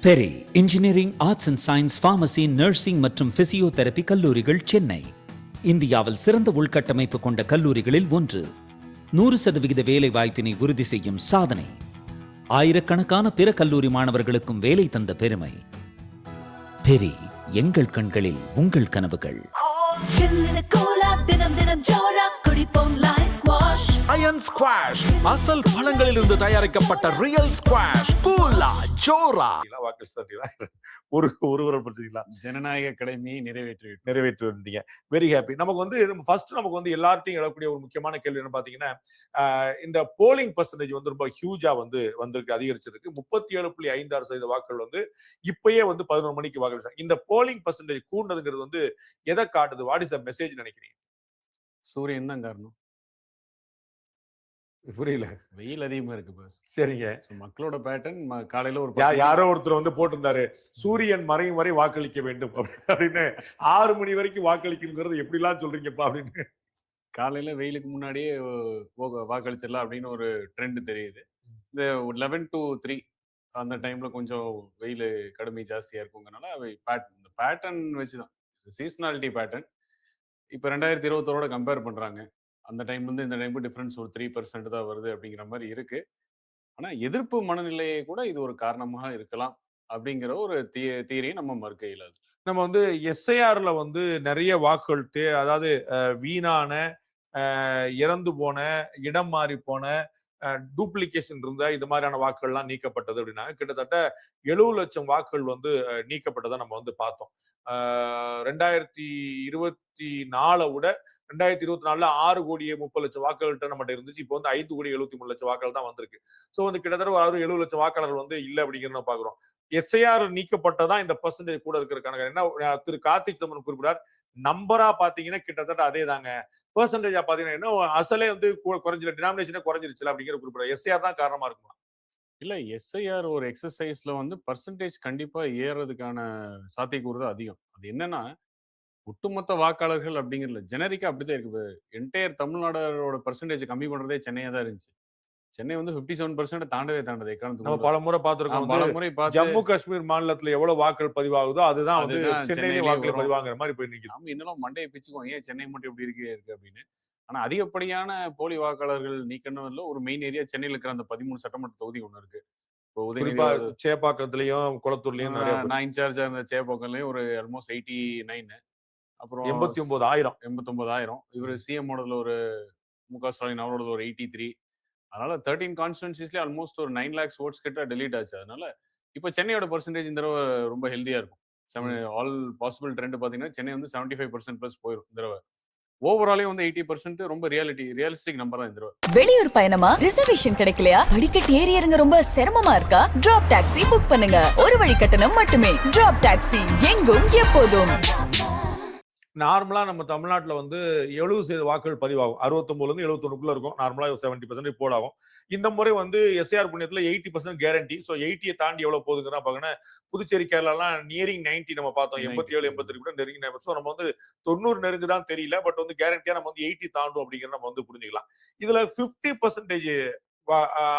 Peri engineering, arts and science, pharmacy, nursing மற்றும் physiotherapy கல்லூரிகள் சென்னை இந்தியாவில் சிறந்த உள்கட்டமைப்பு கொண்ட கல்லூரிகளில் ஒன்று. 100% வேலை வாய்ப்பினை உறுதி செய்யும் சாதனை. ஆயிரக்கணக்கான பிற கல்லூரி மாணவர்களுக்கும் வேலை தந்த பெருமை. பெரி, எங்கள் கண்களில் உங்கள் கனவுகள். அயன் ஸ்குவாஷ், அசல் பழங்களிலிருந்து தயாரிக்கப்பட்ட ரியல் ஸ்குவாஷ். கூலா ஜோரா ஒரு பிரச்சனைங்களா ஜனநாயக கடமையை நிறைவேற்றி வந்தீங்க. Very happy. நமக்கு வந்து எல்லார்ட்டையும் எழக்கூடிய ஒரு முக்கியமான கேள்வி என்ன பாத்தீங்கன்னா, இந்த போலிங் பர்சன்டேஜ் வந்து ரொம்ப ஹியூஜா வந்திருக்கு, அதிகரிச்சிருக்கு. 37.56% வாக்குகள் வந்து இப்பயே வந்து 11 மணிக்கு வாக்களிச்சாங்க. இந்த போலிங் பர்சன்டேஜ் கூடுனதுங்கிறது வந்து எதை காட்டுது? வாட் இஸ் த மெசேஜ் நினைக்கிறீங்க? சூரியன் தான் காரணம். புரியல. வெயில் அதிகமா இருக்கு பாஸ். சரிங்க. மக்களோட பேட்டர்ன் காலையில ஒரு யாரோ ஒருத்தர் வந்து போட்டிருந்தாரு, சூரியன் மறையும் வரை வாக்களிக்க வேண்டும் அப்படின்னு. 6 மணி வரைக்கும் வாக்களிக்கணுங்கிறது எப்படி எல்லாம் சொல்றீங்கப்பா அப்படின்னு. காலையில வெயிலுக்கு முன்னாடியே வாக்களிச்சிடலாம் அப்படின்னு ஒரு ட்ரெண்ட் தெரியுது. இந்த 11 to 3 அந்த டைம்ல கொஞ்சம் வெயில் கடுமை ஜாஸ்தியா இருக்குங்கிறனால இந்த பேட்டர்ன் வச்சுதான், சீசனாலிட்டி பேட்டர்ன். இப்ப 2021 கம்பேர் பண்றாங்க. அந்த டைம் வந்து இந்த டைம் டிஃபரன்ஸ் ஒரு 3% தான் வருது அப்படிங்கிற மாதிரி இருக்கு. ஆனா எதிர்ப்பு மனநிலையை கூட இது ஒரு காரணமாக இருக்கலாம் அப்படிங்கிற ஒரு தீரையை நம்ம மறுக்க இயலாது. நம்ம வந்து எஸ்ஐஆர்ல வந்து நிறைய வாக்குகள் அதாவது வீணான, இறந்து போன, இடம் மாறி போன, டூப்ளிகேஷன் இருந்த இது மாதிரியான வாக்குகள்லாம் நீக்கப்பட்டது அப்படின்னா கிட்டத்தட்ட 70 லட்சம் வாக்குகள் வந்து நீக்கப்பட்டதை நம்ம வந்து பார்த்தோம். 2024 விட 2024 6,30,00,000 வாக்குகள்கிட்ட நம்மகிட்ட இருந்துச்சு. இப்போ வந்து 5,73,00,000 வாக்குகள் தான் வந்திருக்கு. ஸோ வந்து கிட்டத்தட்ட ஒரு 70 லட்சம் வாக்காளர்கள் வந்து இல்லை அப்படிங்கிறத பாக்குறோம். எஸ்ஐஆர் நீக்கப்பட்டதான் இந்த பர்சன்டேஜ் கூட இருக்கிற என்ன திரு கார்த்திக் சிதம்பரம் குறிப்பிடார். நம்பரா பாத்தீங்கன்னா கிட்டத்தட்ட அதே தாங்க. பெர்சன்டேஜா பாத்தீங்கன்னா என்ன அசலே வந்து குறைஞ்சில, டினாமினேஷனே குறைஞ்சிருச்சு அப்படிங்கிற குறிப்பிடார். எஸ்ஐஆர் தான் காரணமா இருக்குமா? இல்ல, எஸ்ஐஆர் ஒரு எக்ஸசைஸ்ல வந்து பர்சன்டேஜ் கண்டிப்பா ஏறதுக்கான சாத்தியக்கூறு தான் அதிகம். அது என்னன்னா, ஒட்டுமொத்த வாக்காளர்கள் அப்படிங்கிறதுல ஜெனரிக்கா அப்படிதான் இருக்கு. என்டையர் தமிழ்நாடோட பர்சன்டேஜ் கம்மி பண்றதே சென்னையா தான் இருந்துச்சு. சென்னை வந்து 57% தாண்டவே தாண்டது. நம்ம பல முறை பார்த்திருக்கோம். ஜம்மு காஷ்மீர் மாநிலத்துல எவ்வளவு வாக்குகள் பதிவாகுதோ அதுதான் வந்து சென்னையிலே வாக்குகள் பதிவாங்கிற மாதிரி போய் நிக்குது. நம்ம இன்னும் மண்டையை பிச்சுக்குவோம், ஏன் சென்னை மட்டும் இப்படி இருக்கு அப்படின்னு. ஆனா அதிகப்படியான போலி வாக்காளர்கள் நீக்கணும்ல ஒரு மெயின் ஏரியா சென்னையில இருக்கிற அந்த 13 சட்டமன்ற தொகுதி ஒண்ணு இருக்கு. குறிப்பா சேப்பாக்கத்திலயும் குளத்தூர்லயும் நிறைய. நான் இன்சார்ஜா இருந்த சேப்பாக்கம்லயும் ஒரு ஆல்மோஸ்ட் 89, அப்புறம் 89,000. இவர் சிஎம் ஓடதுல ஒரு முக ஸ்டாலின் அவரோட ஒரு 83. அதனால 13 கான்ஸ்டிட்யூன்சிஸ்ல ஆல்மோஸ்ட் ஒரு 9 lakhs ஓட்ஸ் கிட்ட டெலீட் ஆச்சு. அதனால இப்போ சென்னையோட பர்சன்டேஜ் இந்த தடவை ரொம்ப ஹெல்தியா இருக்கும். ஆல் பாசிபிள் ட்ரெண்ட் பாத்தீங்கன்னா சென்னை வந்து 75% பிளஸ் போயிடும் இந்த தடவை. ஓவராலே வந்து 80% ரொம்ப ரியலிஸ்டிக் நம்பர் தான் இந்த தடவை. வெளியூர் பயணமா, ரிசர்வேஷன் கிடைக்கலையா, படிக்கட்டு ஏறி இறங்க ரொம்ப சிரமமா இருக்கா? டிராப் டாக்ஸி புக் பண்ணுங்க. ஒரு வழி கட்டணம் மட்டுமே. டிராப் டாக்ஸி, எங்கும் எப்போதும். நார்மலா நம்ம தமிழ்நாட்டுல வந்து 70% வாக்குகள் பதிவாகும். 69ல இருந்து 71க்குள்ள இருக்கும். நார்மலா 70% போல் ஆகும். இந்த முறை வந்து எஸ்ஐஆர் புண்ணியத்துல 80% கேரண்டி. ஸோ 80 தாண்டி எவ்வளவு போகுதுன்னா பாத்தீங்கன்னா, புதுச்சேரி, கேரளாலாம் நியரிங் 90 நம்ம பார்த்தோம். 87, 88 கூட நெருங்கி. ஸோ நம்ம வந்து 90 நெருங்குதான் தெரியல. பட் வந்து கேரண்டியா நம்ம வந்து 80 தாண்டும் அப்படிங்கிறத நம்ம வந்து புரிஞ்சுக்கலாம். இதுல 50%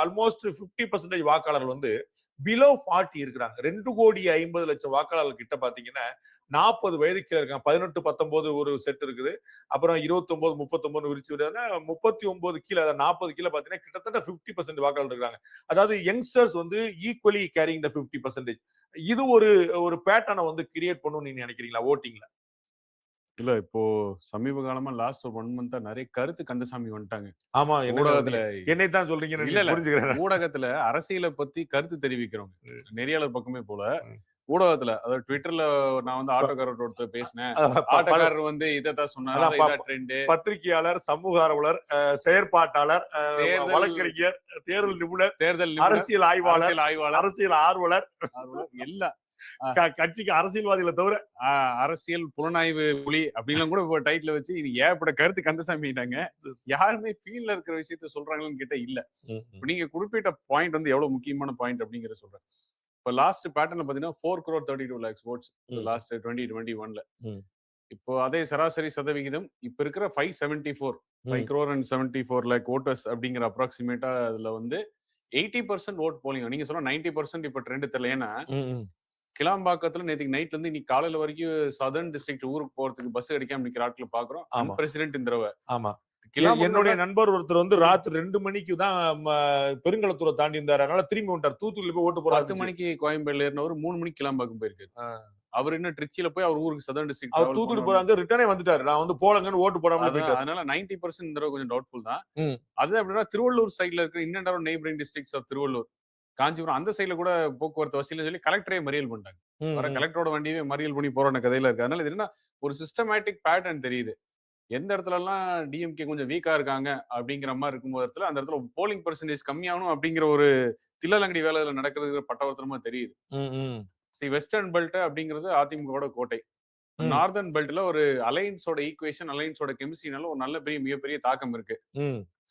ஆல்மோஸ்ட் 50% வாக்காளர்கள் வந்து பிலோ 40 இருக்கிறாங்க. 2,50,00,000 வாக்காளர்கள் கிட்ட பாத்தீங்கன்னா 40 வயது கீழே இருக்காங்க. 18, 19 ஒரு செட் இருக்குது. அப்புறம் 29, 39 விரிச்சு விடுறதுனா 39 கீழே, 40 கீழே பாத்தீங்கன்னா கிட்டத்தட்ட 50% வாக்காளர் இருக்காங்க. அதாவது யங்ஸ்டர்ஸ் வந்து ஈக்குவலி கேரிங் த 50%. இது ஒரு பேட்டர்னை வந்து கிரியேட் பண்ணும் நீங்க நினைக்கிறீங்களா ஓட்டிங்ல? இல்ல, இப்போ சமீப காலமா லாஸ்ட் 1 மந்த்தா நிறைய கருத்து கந்தசாமி வந்துட்டாங்க. ஆமா, ஊடகத்துல என்னை தான் சொல்றீங்க. ஊடகத்துல அரசியலை பத்தி கருத்து தெரிவிக்கிறவங்க நெறியாளர் பக்கமே போல ஊடகத்துல, அதாவது ட்விட்டர்ல நான் வந்து ஆட்டோக்காரர் ஒருத்தர் பேசினேன். ஆட்டோக்காரர் வந்து இதைத்தான் சொன்னாரு. பத்திரிகையாளர், சமூக ஆர்வலர், செயற்பாட்டாளர், வழக்கறிஞர், தேர்தல் நிபுணர், அரசியல் ஆய்வாளர், அரசியல் ஆர்வலர், எல்லாம் கட்சிக்கு அரசியல்வாதிகளை தவிர அரசியல் புலனாய்வு புலி அப்படின்லாம் கூட இப்போ டைட்டில் வச்சு ஏற்பட கருத்து கந்தசாமிட்டாங்க. யாருமே ஃபீல்ட்ல இருக்கிற விஷயத்த சொல்றாங்கன்னு கிட்ட இல்ல. நீங்க குறிப்பிட்ட பாயிண்ட் வந்து எவ்வளவு முக்கியமான பாயிண்ட் அப்படிங்கிற சொல்றேன். இப்போ லாஸ்ட் பேட்டர்ன்ல பாத்தீங்கன்னா 4,32,00,000 votes லாஸ்ட் 2021ல. இப்போ அதே சராசரி சதவிகிதம் இப்ப இருக்கிற 574 5,74,00,000 voters அப்படிங்கிற அப்ராக்சிமேட்டா அதுல வந்து 80% ஓட் போலிங். நீங்க சொன்ன 90% இப்ப ட்ரெண்ட் தெரியல. ஏன்னா ம், ம். கிளாம்பாக்கத்துல நேத்துக்கு நைட்ல இருந்து இன்னைக்கு காலையில வரைக்கும் சதர்ன் டிஸ்ட்ரிக்ட் ஊருக்கு போறதுக்கு பஸ் கிடைக்காம நிக்கிற ஆட்களை பாக்குறோம். ஆமா. அன்பிரசிடென்ட் இந்த தடவை. ஆமா. கிளாம்பாக்கத்தோட என்னுடைய நண்பர் ஒருத்தர் வந்து ராத்திரி 2 மணிக்கு தான் பெருங்களத்தூரை தாண்டி இருந்தாரு. அதனால திரும்பி வந்துட்டார். தூத்துக்குடியில போய் ஓட்டு 10 போறாரு. மணிக்கு கோயம்பேடுல ஏறினவர் 3 மணிக்கு கிளாம்பாக்கம் போயிருக்காரு. அவர் இன்னும் ட்ரிச்சில போய் அவர் ஊருக்கு சதர்ன் டிஸ்ட்ரிக்ட் அவர் தூத்துக்குடி போறாங்க ரிட்டர்னே வந்துட்டாரு. நான் வந்து போலங்கன்னு ஓட்டு போடாம போயிட்டாரு. அதனால 90% இந்த தடவை கொஞ்சம் டவுட்ஃபுல் தான். ம். அது அப்படின்னா திருவள்ளூர் சைடுல இருக்கிற in and around neighboring districts of Tiruvallur, Kanchipuram அந்த சைடுல கூட போக்குவரத்து வசதியில சொல்லி கலெக்டரே மறியல் பண்ணிட்டாங்க. வர கலெக்டரோட வண்டியே மறியல் பண்ணி போற கதையில இருக்கு. அதனால இது என்ன ஒரு சிஸ்டமேட்டிக் பேட்டர்ன் தெரியுது. எந்த இடத்துல எல்லாம் டிஎம்கே கொஞ்சம் வீக்கா இருக்காங்க அப்படிங்கிற மாதிரி இருக்கும்போது இடத்துல அந்த இடத்துல போலிங் பெர்சன்டேஜ் கம்மியாகணும் அப்படிங்கிற ஒரு தில்லலங்கடி வேலையில நடக்கிறது பட்டவர்த்தனமா தெரியுது. வெஸ்டர்ன் பெல்ட் அப்படிங்கிறது அதிமுகவோட கோட்டை. நார்தர்ன் பெல்ட்ல ஒரு அலைன்ஸோட ஈக்குவேஷன், அலைன்ஸோட கெமிஸ்ட்ரினால ஒரு நல்ல மிகப்பெரிய தாக்கம் இருக்கு.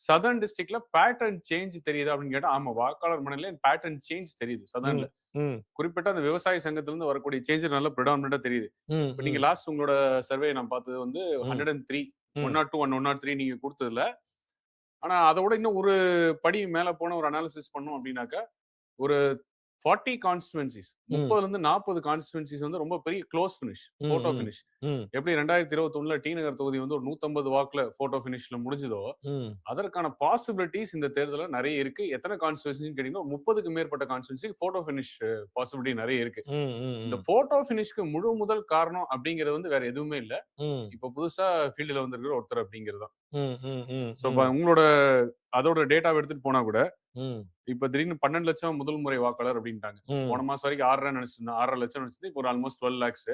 சதர்ன் டிஸ்ட்ரிக்ட்ல பேட்டர்ன் சேஞ்ச் தெரியுது அப்படின்னு கேட்டா ஆமா, வாக்காளர் மனநிலை பேட்டர்ன் சேஞ்ச் தெரியுது சதர்ன்ல. குறிப்பிட்ட அந்த விவசாய சங்கத்துல இருந்து வரக்கூடிய சேஞ்ச் நல்ல பிரிடாமினண்டா தெரியுது. இப்ப நீங்க லாஸ்ட் உங்களோட சர்வே நான் பார்த்தது வந்து 103, 102, 103 நீங்க கொடுத்ததுல. ஆனா அதோட இன்னும் ஒரு படி மேல போன ஒரு அனாலிசிஸ் பண்ணோம் அப்படின்னாக்கா ஒரு 40 கான்ஸ்டிடுவன்சிஸ், 30ல இருந்து 40 கான்ஸ்டிடுவன்சிஸ் வந்து ரொம்ப பெரிய க்ளோஸ் ஃபினிஷ், போட்டோ ஃபினிஷ். எப்படி 2021ல டி நகர் தொகுதி வந்து ஒரு 150 வாக்குல போட்டோ ஃபினிஷ்ல முடிஞ்சதோ அதற்கான பாசிபிலிட்டிஸ் இந்த தேர்தல நிறைய இருக்கு. எத்தனை கான்ஸ்டிடுவன்சி கேட்டீங்கன்னா 30க்கு மேற்பட்ட கான்ஸ்டிடுவன்சி போட்டோ ஃபினிஷ் பாசிபிலிட்டி நிறைய இருக்கு. இந்த போட்டோ ஃபினிஷ்க்கு முழு முதல் காரணம் அப்படிங்கிறது வந்து வேற எதுவுமே இல்ல. இப்ப புதுசா ஃபீல்டுல வந்திருக்கிற ஒருத்தர் அப்படிங்கிறது தான். சோ உங்களோட அதோட டேட்டாவை எடுத்துட்டு போனா கூட இப்ப திடீர்னு 12 லட்சம் முதல் முறை வாக்காளர் அப்படின்ட்டாங்க. போன மாசம் வரைக்கும் 6.5 நினைச்சிருந்தேன், 6.5 லட்சம் நினைச்சது. இப்போ ஒரு ஆல்மோஸ்ட் 12 lakhs.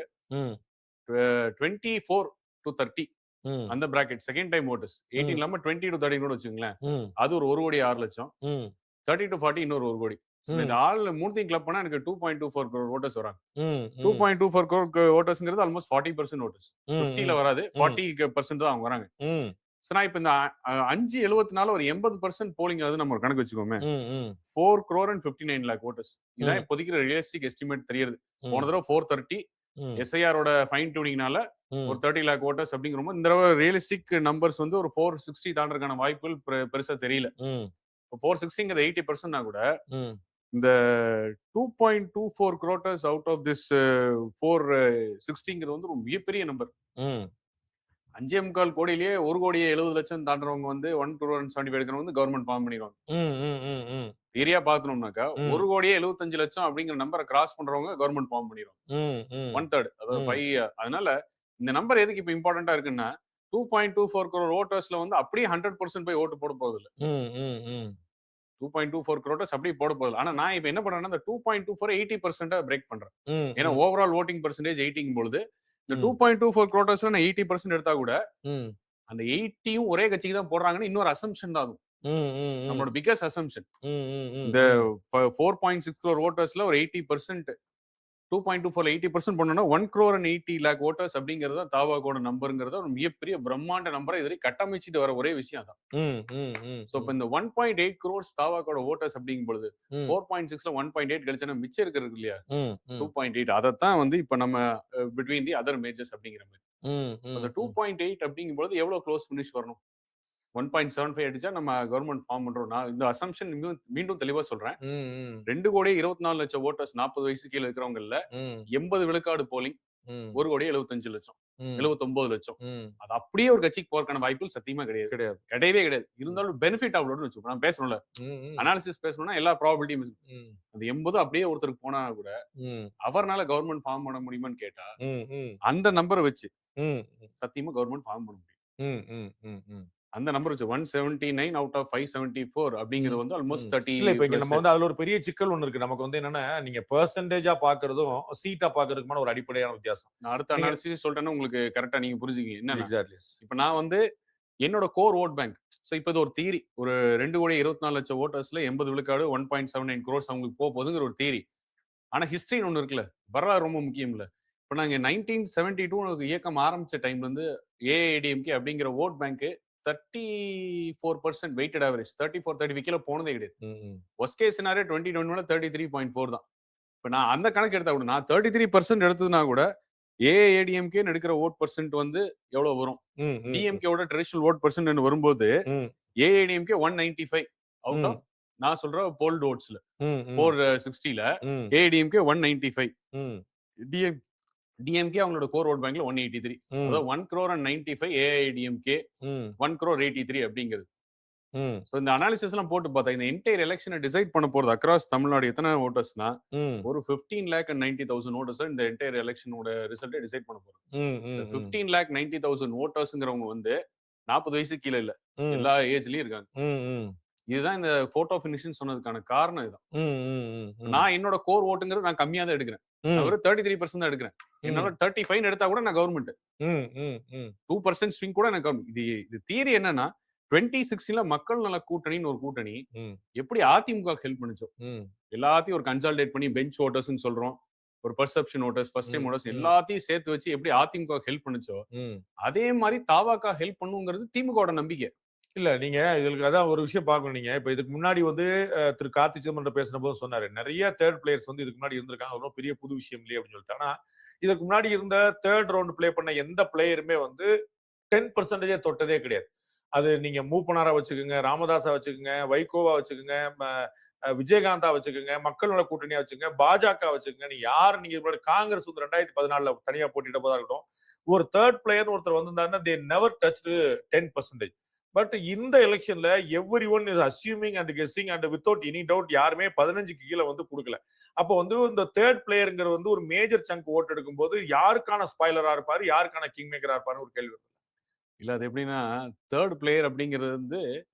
24 to 30 அந்த பிராக்கெட் செகண்ட் டைம் ஓட்டர்ஸ். 18 இல்லாம 20 to 30 கூட வச்சுங்களேன். அது ஒரு 1 கோடி 6 லட்சம். 30 to 40 இன்னொரு 1 கோடி. இந்த ஆள் மூர்த்தியும் கிளப் பண்ணா எனக்கு 2.24 crore ஓட்டர்ஸ் வராங்க. 2.24 crore ஓட்டர்ஸ்ங்கிறது ஆல்மோஸ்ட் 40% ஓட்டர்ஸ். 50ல வராது, 40% தான் அவங்க வராங்க. நான் இப்ப இந்த 5.74 ஒரு 80% போலிங் ஆகுது நம்ம ஒரு கணக்கு வச்சுக்கோமே. 4 crore and 59 lakh voters. இதான் இப்போதைக்கு ரியலிஸ்டிக் எஸ்டிமேட் தெரியுது. போன தடவை 430 எஸ்ஐஆரோட ஃபைன் டியூனிங்னால ஒரு 30 lakh voters அப்படிங்கிறோம். இந்த தடவை ரியலிஸ்டிக் நம்பர்ஸ் வந்து ஒரு 460 தாண்டறதுக்கான வாய்ப்புகள் பெருசா தெரியல. இப்போ 460ங்கிறது 80% கூட இந்த 2.24 crores அவுட் ஆஃப் திஸ் 460ங்கிறது வந்து ஒரு மிகப்பெரிய நம்பர். 5.25 கோடியிலேயே 1 கோடியே 70 லட்சம் தாண்டறவங்க வந்து 1 crore and 75 எடுக்கிறவங்க வந்து கவர்மெண்ட் ஃபார்ம் பண்ணிடுவாங்க. ஏரியா பாக்கணும்னாக்கா 1 கோடியே 75 லட்சம் அப்படிங்கிற நம்பரை கிராஸ் பண்றவங்க கவர்மெண்ட் ஃபார்ம் பண்ணிடுவாங்க. 1/3, அதாவது 5. அதனால இந்த நம்பர் எதுக்கு இப்ப இம்பார்ட்டன்டா இருக்குன்னா 2.24 crore ஓட்டர்ஸ்ல வந்து அப்படியே 100% போய் ஓட்டு போட போறது இல்ல. 2.24 crores அப்படியே போட போகுது. ஆனா நான் இப்ப என்ன பண்றேன்னா இந்த 2.24 80% பிரேக் பண்றேன். ஏன்னா ஓவரால் ஓட்டிங் பெர்சன்டேஜ் 80 பொழுது இந்த 2.24 crores நான் 80% எடுத்தா கூட அந்த 80யும் ஒரே கட்சிக்கு தான் போடுறாங்கன்னு இன்னொரு அசம்ஷன் தான் அது. நம்மளோட பிகஸ்ட் அசம்ஷன். இந்த 4.6 crore ஓட்டர்ஸ்ல ஒரு 80% 2.24 80% பண்ணோம்னா 1 crore and 80 lakh voters அப்படிங்கறது தான் தாவாகோட நம்பர்ங்கிறது ஒரு மிகப்பெரிய பிரம்மாண்ட நம்பரை இதுவரை கட்டமைச்சிட்டு வர ஒரே விஷயம் தான். சோ இப்ப இந்த 1.8 crores தாவாகோட ஓட்டர்ஸ் அப்படிங்கும் பொழுது 4.6ல 1.8 கழிச்சா மிச்சம் இருக்கிறது இல்லையா 2.8, அதைத்தான் வந்து இப்ப நம்ம பிட்வீன் தி அதர் மேஜர்ஸ் அப்படிங்கிற மாதிரி. அந்த 2.8 அப்படிங்கும் பொழுது எவ்வளவு க்ளோஸ் ஃபினிஷ் வரணும்? 1.75 அடிச்சா நம்ம கவர்மெண்ட் ஃபார்ம் பண்றோம். நான் இந்த அசம்ஷன் மீண்டும் தெளிவா சொல்றேன். 2 கோடி 24 லட்சம் ஓட்டர்ஸ் 40 வயசு கீழே இருக்கிறவங்கல்ல 80 விழுக்காடு போலிங் 1 கோடி 75 லட்சம் 79 லட்சம். அது அப்படியே ஒரு கட்சிக்கு போறதுக்கான வாய்ப்புகள் சத்தியமா கிடையவே கிடையாது. இருந்தாலும் பெனிஃபிட் அவ்வளோன்னு வச்சுக்கோ. நான் பேசணும்ல, அனாலிசிஸ் பேசணும்னா எல்லா ப்ராபபிலிட்டியும் அந்த 80 அப்படியே ஒருத்தருக்கு போனா கூட அவர்னால கவர்மெண்ட் ஃபார்ம் பண்ண முடியுமான்னு கேட்டா அந்த நம்பரை வச்சு சத்தியமா கவர்மெண்ட் ஃபார்ம் பண்ண முடியும். அந்த நம்பர் வச்சு 179 அவுட் ஆஃப் 574 அப்படிங்கிறது வந்து ஆல்மோஸ்ட் 30. இல்ல இப்ப நம்ம வந்து அதுல ஒரு பெரிய சிக்கல் ஒண்ணு இருக்கு. நமக்கு வந்து என்னன்னா நீங்க பெர்சன்டேஜா பாக்குறதும் சீட்டா பாக்குறதுக்குமான ஒரு அடிப்படையான வித்தியாசம். நான் அடுத்த அனாலிசிஸ் சொல்றேன்னா உங்களுக்கு கரெக்டா நீங்க புரிஞ்சுக்கீங்க என்ன எக்ஸாக்ட்லி. இப்ப நான் வந்து என்னோட கோர் ஓட் பேங்க். சோ இப்போ இது ஒரு தியரி. ஒரு 2 கோடி 24 லட்சம் ஓட்டர்ஸ்ல 80 விழுக்காடு 1.79 crores அவங்களுக்கு போகுதுங்கிற ஒரு தியரி. ஆனா ஹிஸ்டரின்னு ஒண்ணு இருக்குல்ல, வரலாறு ரொம்ப முக்கியம் இல்ல. இப்ப நாங்க 1972 இயக்கம் ஆரம்பிச்ச டைம்ல இருந்து ஏஐடிஎம்கே அப்படிங்கிற ஓட் பேங்க் 34% வெயிட்டட் ஆவரேஜ் 34-35 கீழே போனதே கிடையாது. ஒர்ஸ்ட் கேஸ் சினாரியோ 2021 33.4 தான். இப்ப நான் அந்த கணக்கு எடுத்தா கூட நான் 33% எடுத்ததுனா கூட ஏஐடிஎம்கே எடுக்கிற ஓட் பர்சன்ட் வந்து எவ்வளவு வரும்? டிஎம்கேவோட ட்ரெடிஷனல் ஓட் பர்சன்ட் வரும்போது ஏஐடிஎம்கே 195 அவுட் ஆஃப் நான் சொல்ற போல் ஓட்ஸ்ல ம், ம், 460ல ம், ஏடிஎம்கே 195, ம், டிஎம்கே அவங்களோட கோர் ஓட் பேங்க்ல 183. ம், அதாவது 1,95 ஏஐடிஎம்கே, ம், 1,83 அப்படிங்கிறது. ம், ஸோ இந்த அனாலிசிஸ் எல்லாம் போட்டு பார்த்தா இந்த என்டையர் எலெக்ஷனை டிசைட் பண்ண போறது அக்ராஸ் தமிழ்நாடு எத்தனை ஓட்டர்ஸ்னா ம், ஒரு 15,90,000 ஓட்டர்ஸ் இந்த என்டையர் எலெக்ஷனோட ரிசல்ட்டை டிசைட் பண்ண போறோம். ம், இந்த ம், 15,90,000 ஓட்டர்ஸ்ங்கிறவங்க வந்து 40 வயசு கீழே இல்ல, ம், எல்லா ஏஜ்லயும் இருக்காங்க. ம், ம், இதுதான் இந்த போட்டோ ஃபினிஷன் சொன்னதுக்கான காரணம் இதுதான். ம், ம், ம், நான் என்னோட கோர் ஓட்டுங்கிறது நான் கம்மியா தான் எடுக்கிறேன். நான் ம், ஒரு 33% தான் எடுக்கிறேன். என்னால 35 எடுத்தா கூட நான் கவர்மெண்ட். ம், ம், ம், 2% ஸ்விங் கூட எனக்கு இது தியரி என்னன்னா 2016ல மக்கள் நல கூட்டணின்னு ஒரு கூட்டணி ம், எப்படி அதிமுக ஹெல்ப் பண்ணுச்சோ ம், எல்லாத்தையும் ஒரு கன்சாலிடேட் பண்ணி பெஞ்ச் ஓட்டர்ஸ்னு சொல்றோம், ஒரு பெர்செப்ஷன் ஓட்டர்ஸ், ஃபர்ஸ்ட் டைம் ம், ஓட்டர்ஸ் ம். எல்லாத்தையும் சேர்த்து வச்சு எப்படி அதிமுக ஹெல்ப் பண்ணுச்சோ ம். அதே மாதிரி தாவாக்கா ஹெல்ப் பண்ணுங்கிறது திமுகவோட நம்பிக்கை. இல்ல நீங்க இதுக்கு அதான் ஒரு விஷயம் பார்க்கணும். நீங்க இப்ப இதுக்கு முன்னாடி வந்து திரு கார்த்தி சிதம்பரம் பேசின போது சொன்னாரு நிறைய தேர்ட் பிளேயர்ஸ் வந்து இதுக்கு முன்னாடி இருந்திருக்காங்க, ஒன்றும் பெரிய புது விஷயம் இல்லையே அப்படின்னு சொல்லிட்டு. ஆனா இதுக்கு முன்னாடி இருந்த தேர்ட் ரவுண்ட் பிளே பண்ண எந்த பிளேயருமே வந்து 10% தொட்டதே கிடையாது. அது நீங்க மூப்பனாரா வச்சுக்கோங்க, ராமதாஸா வச்சுக்கோங்க, வைகோவா வச்சுக்கோங்க, விஜயகாந்தா வச்சுக்கோங்க, மக்கள் நல கூட்டணியா வச்சுக்கோங்க, பாஜக வச்சுக்கோங்க, நீங்க யாரு நீங்க முன்னாடி காங்கிரஸ் வந்து 2014ல தனியா போட்டிட்ட போதா இருக்கட்டும், ஒரு தேர்ட் பிளேயர் ஒருத்தர் வந்திருந்தாருன்னா தே நெவர் டச் 10%. பட் இந்த எலெக்ஷன்ல every one is assuming and guessing and without any doubt யாருமே 15க்கு கீழே வந்து கொடுக்கல. அப்போ வந்து இந்த தேர்ட் பிளேயருங்கிற வந்து ஒரு மேஜர் சங்க் ஓட்டு எடுக்கும் போது யாருக்கான ஸ்பாய்லரா இருப்பாரு, யாருக்கான கிங் மேக்கரா இருப்பாரு ஒரு கேள்வி. இல்ல அது எப்படின்னா தேர்ட் பிளேயர் அப்படிங்கிறது வந்து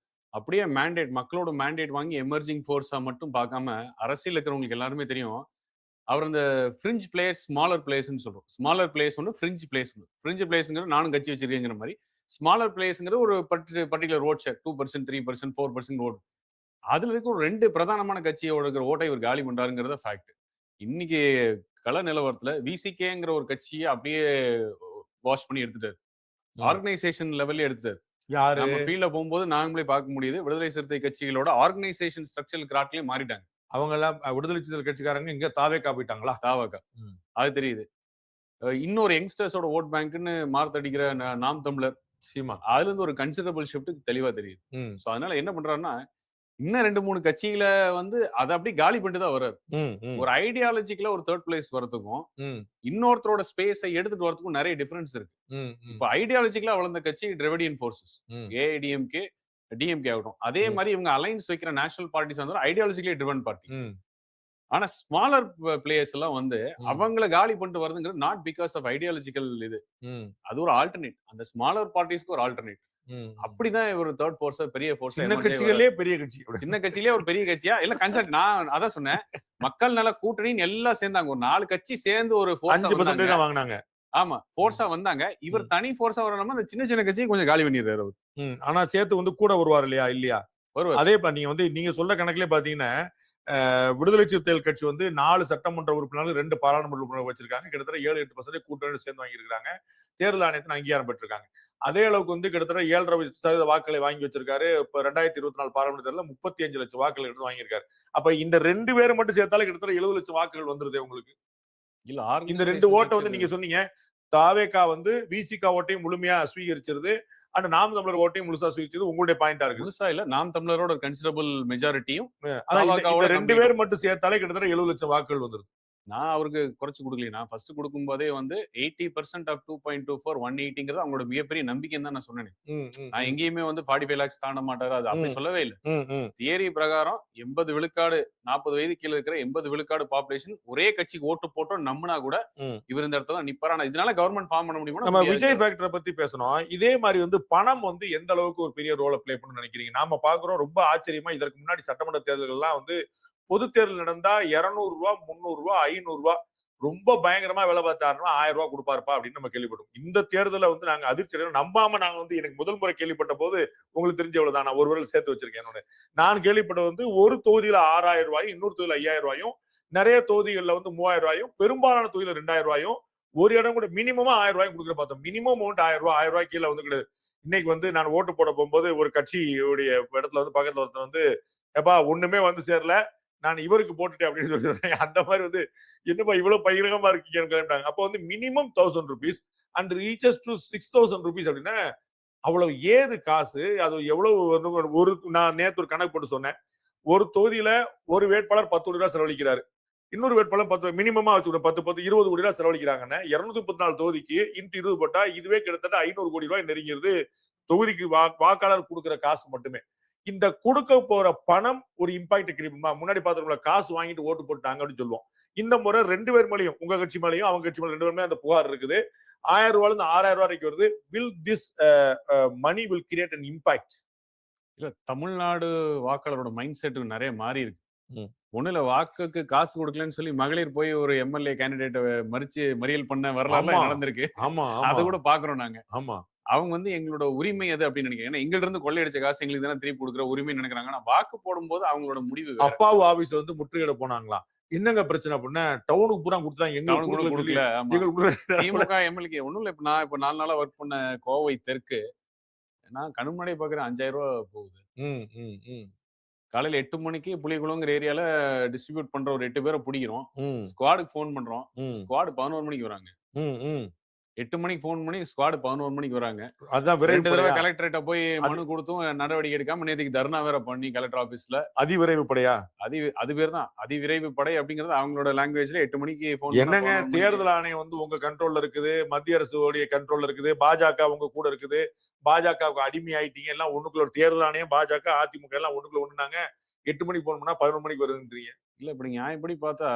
அப்படியே மேண்டேட், மக்களோட மேண்டேட் வாங்கி எமர்ஜிங் ஃபோர்ஸா மட்டும் பார்க்காம அரசியல் இருக்கிறவங்களுக்கு எல்லாருமே தெரியும் அவர் அந்த ஃப்ரிஞ்ச் பிளேயர்ஸ் ஸ்மாலர் பிளேயர்ஸ்னு சொல்றோம். ஸ்மாலர் பிளேயர்ஸ் ஒன்று, ஃப்ரிஞ்ச் பிளேயர்ஸ் ஒன்று. ஃப்ரிஞ்ச் பிளேயர்ஸ்ங்கிற நானும் கட்சி வச்சிருக்கேங்கிற மாதிரி, ஸ்மாலர் பிளேயர்ஸ்ங்கிற ஒரு பர்டிகுலர் ஓட் ஷேர் 2%, 3%, 4% ஓடு. அதுல இருக்க ஒரு 2 பிரதானமான கட்சியோட இருக்கிற ஓட்டை இவர் காலி பண்றாருங்கிறத ஃபேக்ட். இன்னைக்கு கள நிலவரத்துல விசிகேங்கிற ஒரு கட்சியை அப்படியே வாஷ் பண்ணி எடுத்துட்டாரு. ஆர்கனைசேஷன் லெவல்ல எடுத்துட்டாரு. யாரு நம்ம ஃபீல்ட்ல போகும்போது நாங்களே பார்க்க முடியுது, விடுதலை சிறுத்தை கட்சிகளோட ஆர்கனைசேஷன் ஸ்ட்ரக்சரல் கிராக்லயே மாறிட்டாங்க. அவங்க எல்லாம் விடுதலை சிறுத்தைகள் கட்சிக்காரங்க இங்க தாவேக்கா போயிட்டாங்களா? தாவக ம். அது தெரியுது. இன்னொரு யங்ஸ்டர்ஸோட ஓட் பேங்க்னு மார்த்தடிக்கிற நாம் தமிழர், சீமா. அதுல இருந்து ஒரு கன்சிடரபிள் ஷிஃப்ட் தெளிவா தெரியுது. ம், சோ அதனால என்ன பண்றாருன்னா இன்னும் 2-3 கட்சிகளை வந்து அதை அப்படி காலி பண்ணிட்டு தான் வர்றாரு. ம், ம், ஒரு ஐடியாலஜிக்கல ஒரு தேர்ட் பிளேஸ் வரதுக்கும் ம், இன்னொருத்தரோட ஸ்பேஸை எடுத்துட்டு வரதுக்கும் நிறைய டிஃபரன்ஸ் இருக்கு. ம், ம், இப்ப ஐடியாலஜிக்கலா வளர்ந்த கட்சி டிரெவிடியன் ஃபோர்சஸ், ம், ஏஐடிஎம்கே, டிஎம்கே ஆகட்டும். அதே ம். மாதிரி இவங்க அலைன்ஸ் வைக்கிற நேஷனல் பார்ட்டிஸ் வந்து ஐடியாலஜிக்கலி ட்ரிவன் பார்ட்டி. ம், ஆனா ஸ்மாலர் பிளேயர்ஸ் எல்லாம் வந்து ம். அவங்கள காலி பண்ணிட்டு வருதுங்கிறது நாட் பிகாஸ் ஆஃப் ஐடியாலஜிக்கல் இது. ம், அது ஒரு ஆல்டர்னேட். அந்த ஸ்மாலர் பார்ட்டிஸ்க்கு ஒரு ஆல்டர்னேட். ம். அப்படிதான் ஒரு தேர்ட் ஃபோர்ஸ், பெரிய ஃபோர்ஸ். சின்ன கட்சிகளே பெரிய கட்சி. சின்ன கட்சியிலே ஒரு பெரிய கட்சியா இல்ல கன்சல்ட். நான் அதான் சொன்னேன், மக்கள் நல கூட்டணின்னு எல்லாம் சேர்ந்தாங்க. ஒரு 4 கட்சி சேர்ந்து ஒரு 5% தான் வாங்கினாங்க. ஆமா ஃபோர்ஸா வந்தாங்க. இவர் தனி ஃபோர்ஸா வரணும்னா அந்த சின்ன சின்ன கட்சியை கொஞ்சம் காலி பண்ணிடுறாரு அவர். ம். ஆனா சேர்த்து வந்து கூட வருவார் இல்லையா? இல்லையா? வருவார். அதே நீங்க வந்து நீங்க சொல்ற கணக்குலயே பாத்தீங்கன்னா விடுதலை சிறுத்தைகள் கட்சி வந்து 4 சட்டமன்ற உறுப்பினர்கள் 2 பாராளுமன்ற உறுப்பினர்கள் வச்சிருக்காங்க. கிட்டத்தட்ட 7-8% கூட்டணி சேர்ந்து வாங்கியிருக்காங்க. தேர்தல் ஆணையத்தின் அங்கீகாரம் பெற்றிருக்காங்க. அதே அளவுக்கு வந்து கிட்டத்தட்ட 7.5% வாக்குகளை வாங்கி வச்சிருக்காரு. இப்ப 2024 பாராளுமன்ற தேர்தலில் 35 லட்சம் வாக்குகள் எடுத்து வாங்கியிருக்காரு. அப்ப இந்த 2 பேரும் மட்டும் சேர்த்தாலே கிட்டத்தட்ட 70 லட்சம் வாக்குகள் வந்துருது உங்களுக்கு. இல்ல இந்த 2 ஓட்டை வந்து நீங்க சொன்னீங்க தாவேகா வந்து விசிகா ஓட்டையும் முழுமையா சுவீகரிச்சிருது, அண்ட் நாம் தமிழர் ஓட்டையும் முழுசா சுவீகரிச்சது உங்களுடைய பாயிண்டா இருக்கு. முழுசா இல்ல, நாம் தமிழரோட கன்சிடரபிள் மெஜாரிட்டியும் இந்த 2 பேர் மட்டும் சேர்த்தாலே கிட்டத்தட்ட 70 லட்சம் வாக்குகள் வந்துருது. நான் அவருக்கு குறைச்சு கொடுக்கல. நான் ஃபர்ஸ்ட் கொடுக்கும் போதே வந்து 80% ஆஃப் 2.24 180ங்கிறது அவங்களோட மிகப்பெரிய நம்பிக்கைன்னு தான் நான் சொன்னேன். நான் எங்கேயுமே வந்து 45 lakhs தாண்ட மாட்டாரு அது அப்படி சொல்லவே இல்லை. தியரி பிரகாரம் 80 விழுக்காடு 40 வயது கீழே இருக்கிற 80 விழுக்காடு பாப்புலேஷன் ஒரே கட்சிக்கு ஓட்டு போட்டோம் நம்பினா கூட இவர் இந்த இடத்துல நிப்பாரு. ஆனா இதனால கவர்மெண்ட் ஃபார்ம் பண்ண முடியுமா? நம்ம விஜய் ஃபேக்டரை பத்தி பேசணும். இதே மாதிரி வந்து பணம் வந்து எந்த அளவுக்கு ஒரு பெரிய ரோலை பிளே பண்ணு நினைக்கிறீங்க? நாம பாக்குறோம் ரொம்ப ஆச்சரியமா இதற்கு முன்னாடி சட்டமன்ற தேர்தல்கள்லாம் வந்து பொது தேர்தல் நடந்தா 200 ரூபாய், 300 ரூபாய், 500 ரூபாய் ரொம்ப பயங்கரமா வேலை பார்த்தாருன்னா 1000 ரூபாய் கொடுப்பாருப்பா அப்படின்னு நம்ம கேள்விப்பட்டோம். இந்த தேர்தல வந்து நாங்க அதிர்ச்சி நம்பாம நாங்க வந்து எனக்கு முதல் முறை கேள்விப்பட்ட போது உங்களுக்கு தெரிஞ்ச எவ்வளவுதான் நான் ஒரு விரல் சேர்த்து வச்சிருக்கேன். நான் கேள்விப்பட்டது வந்து ஒரு தொகுதியில 6000 ரூபாயும், இன்னொரு தொகுதியில 5000 ரூபாயும், நிறைய தொகுதிகளில் வந்து 3000 ரூபாயும், பெரும்பாலான தொகுதியில 2000 ரூபாயும், ஒரு இடம் கூட மினிமமா 1000 ரூபாயும் கொடுக்குற பார்த்தோம். மினிமம் அமௌண்ட் 1000 ரூபாய் கீழே வந்து கிடையாது. இன்னைக்கு வந்து நான் ஓட்டு போட போகும்போது ஒரு கட்சியுடைய இடத்துல வந்து பக்கத்துல ஒருத்தர் வந்து எப்பா ஒண்ணுமே வந்து சேரல, நான் இவருக்கு போட்டுட்டேன் அப்படின்னு சொல்லிடுறேன். அந்த மாதிரி வந்து என்னப்பா இவ்வளவு பகிரங்கமா இருக்கீங்கன்னு கேட்டாங்க. அப்போ வந்து minimum 1000 rupees and reaches to 6000 rupees அப்படின்னா அவ்வளவு ஏது காசு, அது எவ்வளவு ஒரு நான் நேத்து ஒரு கணக்கு போட்டு சொன்னேன். ஒரு தொகுதியில ஒரு வேட்பாளர் 10 கோடி ரூபாய் செலவழிக்கிறாரு, இன்னொரு வேட்பாளர் 10 மினிமமா வச்சுக்கணும், 20 கோடி ரூபாய் செலவழிக்கிறாங்கன்னா 234 தொகுதிக்கு இன்ட்டு 20 போட்டா இதுவே கிட்டத்தட்ட 500 கோடி ரூபாய் நெருங்கிறது தொகுதிக்கு வாக்காளர் கொடுக்கிற காசு மட்டுமே. இந்த கொடுக்க போற பணம் ஒரு இம்பாக்ட் கிரியேட் பண்ணுமா? முன்னாடி பாத்துருக்கோம்ல, காசு வாங்கிட்டு ஓட்டு போட்டாங்க அப்படின்னு சொல்லுவோம். இந்த முறை 2 பேர் மேலேயும், உங்க கட்சி மேலேயும் அவங்க கட்சி மேலேயும் 2 பேருமே அந்த புகார் இருக்குது. 1000 ரூபாயில இருந்து 6000 ரூபாய் வரைக்கும் வருது. Will this money will create an impact? இல்ல, தமிழ்நாடு வாக்காளரோட மைண்ட் செட் நிறைய மாறி இருக்கு. ம். ஒண்ணுல வாக்குக்கு காசு கொடுக்கலன்னு சொல்லி மகளிர் போய் ஒரு எம்எல்ஏ கேண்டிடேட்டை மறியல் பண்ண வரலாறு ஆமா. நடந்திருக்கு. ஆமா அதை ஆமா கூட பாக்குறோம் நாங்க. ஆமா. அவங்க வந்து எங்களோட உரிமை அது அப்படின்னு நினைக்கிறேன். ஏன்னா எங்கள்ட்ட இருந்து கொள்ளையடிச்ச காசு எங்களுக்கு தானே திருப்பி கொடுக்குற உரிமை நினைக்கிறாங்க. ஆனா வாக்கு போடும்போது அவங்களோட முடிவு வேற. அப்பாவு ஆபீஸ் வந்து முற்றுகையிட போனாங்களாம். என்னங்க பிரச்சனை அப்படின்னா, டவுனுக்கு பூரா கொடுத்தாங்க, அவனுக்கு கூட எங்களுக்கு கொடுக்கல. ஆமா. எங்களுக்கு திமுக எம்எல்ஏ ஒண்ணும் இல்ல. இப்ப நான் 4 நாளா ஒர்க் பண்ண கோவை தெற்கு, நான் கண்ணு முன்னாடியே பாக்குறேன் 5000 ரூபாய் போகுது. ம், ம், ம், காலையில 8 மணிக்கு புலிகுளங்கிற ஏரியால டிஸ்ட்ரிபியூட் பண்ற ஒரு 8 பேரை பிடிக்கிறோம். ம், ஸ்குவாடுக்கு ஃபோன் பண்றோம். ம், ஸ்குவாட் 11 மணிக்கு வராங்க. ம், ம். 8 மணிக்கு ஃபோன் பண்ணி ஸ்குவாட் 11 மணிக்கு வராங்க. அதான் 2 தடவை விரைவு கலெக்டரேட்ட போய் மனு கொடுத்தும் நடவடிக்கை எடுக்காம நேத்துக்கு தர்ணா வேற பண்ணி கலெக்டர் ஆபீஸ்ல. அதிவிரைவு படையா? அது பேர் தான் அதிவிரைவு படை அப்படிங்கிறது அவங்களோட லாங்குவேஜ்ல 8 மணிக்கு ஃபோன் என்னங்க, தேர்தல் ஆணையம் வந்து உங்க கண்ட்ரோல்ல இருக்குது, மத்திய அரசுடைய கண்ட்ரோல்ல இருக்குது, பாஜக உங்க கூட இருக்குது, பாஜகவுக்கு அடிமை ஆயிட்டீங்க, எல்லாம் ஒண்ணுக்குள்ள தேர்தல் ஆணையம், பாஜக, அதிமுக எல்லாம் ஒண்ணுக்குள்ள ஒண்ணுனாங்க. 8 மணிக்கு போன் பண்ணா 11 மணிக்கு வருதுன்றீங்க. இல்ல. இப்படி நியாயப்படி பார்த்தா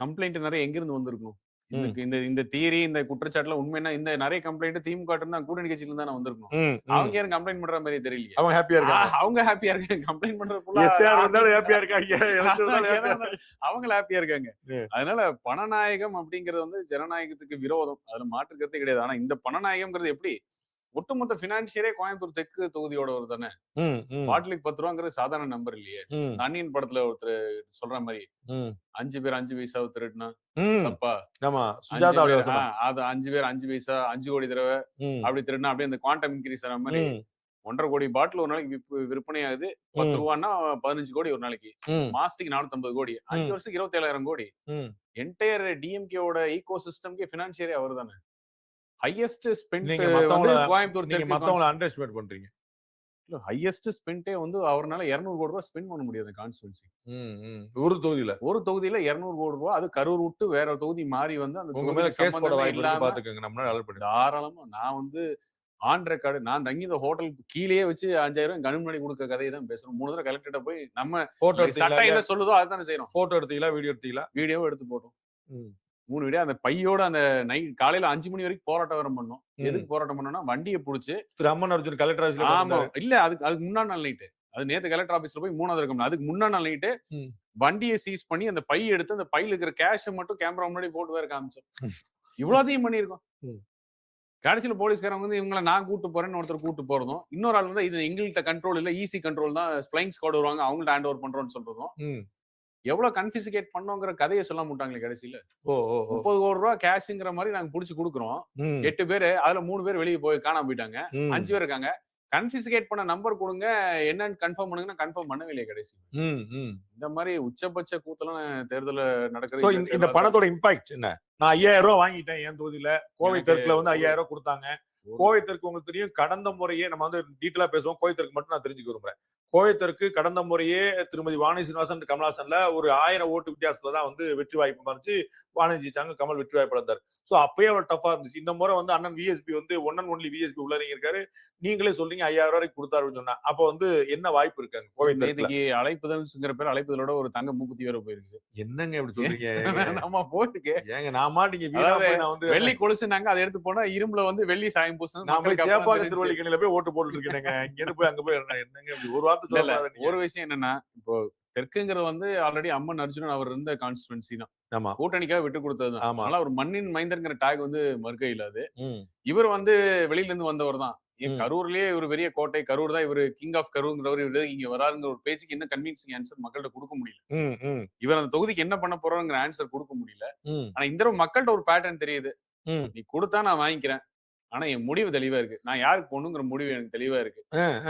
கம்ப்ளைண்ட் நிறைய எங்க இருந்து வந்திருக்கும்? ம். இந்த இந்த தியரி, இந்த குற்றச்சாட்டுல உண்மைன்னா இந்த நிறைய கம்ப்ளைண்ட் திமுக தான் கூட்டணி கட்சியில இருந்து தானே வந்திருக்கும். ம், ம். அவங்க யாரும் கம்ப்ளைண்ட் பண்ற மாதிரி தெரியலையே. அவங்க ஹாப்பியா இருக்காங்க. அவங்க ஹாப்பியா இருக்காங்க. கம்ப்ளைண்ட் பண்றது எஸ்ஆர் வந்தாலும் ஹாப்பியா இருக்காங்க, எலெக்ஷன் வந்தாலும் ஹாப்பியா இருக்காங்க. அவங்க ஹாப்பியா இருக்காங்க. ம். அதனால பணநாயகம் அப்படிங்கிறது வந்து ஜனநாயகத்துக்கு விரோதம். அதுல மாற்று கருத்தே கிடையாது. ஆனா இந்த பணநாயகம்ங்கிறது எப்படி ஒட்டுமொத்த பினான்சியரே கோயம்புத்தூர் தெற்கு தொகுதியோட ஒரு தானே. ம், ம், பாட்டிலுக்கு 10 ரூபாங்கிறது சாதாரண நம்பர் இல்லையே. ம், அன்னியன் படத்துல ஒருத்தர் சொல்ற மாதிரி ம், 5 பேர் 5 பைசா திருடுனா ம். தப்பா? ஆமா, 5 சுஜாதா பேர் வசனம். அது 5 பேர் 5 பைசா 5 கோடி தடவை ம், அப்படி திருடுனா அப்படியே அந்த குவாண்டம் இன்க்ரீஸ் ஆன மாதிரி ம், 1.5 கோடி பாட்டில் ஒரு நாளைக்கு விற்பனை ஆகுது. 10 ம், ரூபான்னா 15 கோடி ஒரு நாளைக்கு. ம், மாசத்துக்கு 450 கோடி. 5 ம், வருஷத்துக்கு 27,000 கோடி. ம். என்டையர் டிஎம்கேவோட ஈகோ சிஸ்டம்கே பினான்சியரே அவர் தானே. ஹையஸ்ட் ஸ்பெண்ட் நீங்க வந்து மத்தவங்கள கோயம்புத்தூர் நீங்க தெற்கு மத்தவங்கள அண்டர்எஸ்டிமேட் பண்றீங்க. ஹையஸ்ட் ஸ்பெண்டே வந்து அவரால 200 கோடி ரூபாய் ஸ்பெண்ட் பண்ண முடியாது கான்ஸ்டுவன்சி. ம், ம். ஒரு தொகுதியில ஒரு தொகுதியில 200 கோடி ரூபாய், அது கரூர் விட்டு வேற தொகுதி மாறி வந்து அந்த உங்க மேல தொகுதிக்கு கேஸ் போட சம்பந்தமே வாய்ப்பு இருக்கு, இல்லாம பாத்துக்கோங்க. நம்மளால அலர்ட் பண்ணி. தாராளமா நான் வந்து ஆன் ரெக்கார்டு நான் தங்கி இந்த ஹோட்டல் கீழேயே வச்சு 5000 கண்ணு முன்னாடி கொடுக்க கதையை தான் பேசுறோம். 3 தடவை கலெக்டர்ட்ட போய் நம்ம போட்டோ சட்டம் என்ன எடுத்தீங்களா? சொல்லுதோ அதுதானே செய்யறோம். போட்டோ எடுத்தீங்களா? வீடியோ எடுத்தீங்களா? வீடியோவும் எடுத்து போட்டோம். ம், 3 வீடியோ அந்த பையோட அந்த நைட் காலையில 5 மணி வரைக்கும் போராட்டம் வேற பண்ணோம். ம். எதுக்கு போராட்டம் பண்ணோம்னா வண்டியை புடிச்சு. திரு அம்மன் அர்ஜுன் கலெக்டர் ஆபீஸ்ல ஆமா. உட்கார்ந்தாரு. இல்ல அதுக்கு முன்னாடி நாள் நைட்டு. அது நேத்து கலெக்டர் ஆபீஸ்ல போய் 3வது இருக்கும். அதுக்கு முன்னாடி நாள் நைட்டு ம். வண்டியை சீஸ் பண்ணி அந்த பை எடுத்து அந்த பையில இருக்கிற கேஷ் மட்டும் கேமரா முன்னாடி போட்டு வேற காமிச்சோம். இவ்வளவுதையும் பண்ணியிருக்கோம். ம். கடைசியில போலீஸ்காரங்க வந்து இவங்களை நான் கூட்டு போறேன்னு ஒருத்தர் கூட்டு போறதும், இன்னொரு ஆள் வந்து இது எங்கள்கிட்ட கண்ட்ரோல் இல்ல, ஈஸி கண்ட்ரோல் தான், ஃபிளைங் ஸ்குவாட் வருவாங்க அவங்கள்ட்ட ஹேண்ட் ஓவர் பண்றோம்னு சொல்றதும், ம். எவ்வளவு கன்ஃபிசிகேட் பண்ணோங்கிற கதையை சொல்ல மாட்டாங்களே கடைசியில. ஓ ஓ ஓ. 30 கோடி ரூபாய் கேஷ்ங்கிற மாதிரி நாங்க புடிச்சு கொடுக்குறோம். ம், 8 பேரு, அதுல 3 பேர் வெளியே போய் காணாம போயிட்டாங்க. ம், 5 பேர் இருக்காங்க. கன்ஃபிசிகேட் பண்ண நம்பர் கொடுங்க, என்னன்னு கன்ஃபார்ம் பண்ணுங்கன்னா கன்ஃபார்ம் பண்ணவே இல்லையே கடைசி. ம், ம். இந்த மாதிரி உச்சபட்ச கூத்தெல்லாம் தேர்தல சோ நடக்கிறது. இந்த பணத்தோட இம்பாக்ட் என்ன? நான் 5000 ரூபாய் வாங்கிட்டேன் என் தொகுதியில. கோவை எனக்கு தெற்குல வந்து ஒரு 5000 ரூபாய் கொடுத்தாங்க. கோவை தெற்கு உங்களுக்கு தெரியும், கடந்த முறையே நம்ம வந்து டீட்டெயிலா பேசுவோம். கோவை தெற்கு மட்டும் நான் தெரிஞ்சுக்க விரும்புறேன். கோவை தெற்கு கடந்த முறையே திருமதி வாணி சீனிவாசன் கமலஹாசன்ல ஒரு 1000 ஓட்டு வித்தியாசத்துல தான் வந்து வெற்றி வாய்ப்பு இருந்துச்சு. வாணி ஜெயிச்சாங்க, கமல் வெற்றி வாய்ப்பு இருந்தார். சோ அப்பயே அவர் டஃபா இருந்துச்சு. இந்த முறை வந்து அண்ணன் விஎஸ்பி வந்து ஒன் அண்ட் ஒன்லி விஎஸ்பி உள்ள இருக்காரு. நீங்களே சொல்றீங்க 5000 ரூபாய்க்கு கொடுத்தாருன்னு சொன்னா, அப்ப வந்து என்ன வாய்ப்பு இருக்காங்க கோவை தெற்குல? நேத்திக்கு அழைப்புதல்ங்கிற பேர் அழைப்புதலோட ஒரு தங்க மூக்குத்தி வேற போயிருக்கு. என்னங்க இப்படி சொல்றீங்க? நம்ம போட்டுக்கு ஏங்க நான் மாட்டீங்க வீணா போய் நான் வந்து வெள்ளி கொலுசுனாங்க, அதை எடுத்து போனா இரும்புல வந்து வெள்ளி சாயம் பூசணும். நான் போய் மக்களுக்கு அப்பதான் சேப்பாக்க தெரிஞ்சுச்சு. திருவள்ளிக்கணில போய் ஓட்டு போட்டு இருக்கேங்க. இங்க இருந்து போய் அங்க போய் என்னங்க இப்படி ஒரு வார்த்தை இல்ல, சொல்லக்கூடாது நீங்க. ஒரு விஷயம் என்னன்னா, இப்போ தெற்குங்கிறது வந்து ஆல்ரெடி அம்மன் அர்ஜுனன் அவர் இருந்த கான்ஸ்டுவன்சி தான். ஆமா கூட்டணிக்காக விட்டு கொடுத்ததுதான். ஆமா. அதனால அவர் மண்ணின் மைந்தர்ங்கிற டாக் வந்து மறுக்கையில் அது. ம், இவர் வந்து வெளியில இருந்து வந்தவர் தான். ம். கரூர்லயே ஒரு பெரிய கோட்டை, கரூர் தான் இவர் கிங் ஆஃப் கரூர்ங்கிறவர். இவர் இங்க வராருங்கிற ஒரு பேச்சுக்கு இன்னும் கன்வின்சிங் ஆன்சர் மக்கள்கிட்ட கொடுக்க முடியல. ம், ம், இவர் அந்த தொகுதிக்கு என்ன பண்ண போறோங்கிற ஆன்சர் கொடுக்க முடியல. ம், ஆனா இந்த தடவை மக்கள்கிட்ட ஒரு பேட்டர்ன் தெரியுது. ம். நீ கொடுத்தா நான் வாங்கிக்கிறேன். ஆனா என் முடிவு தெளிவா இருக்கு. நான் யாருக்கு போகணுங்கிற முடிவு எனக்கு தெளிவா இருக்கு.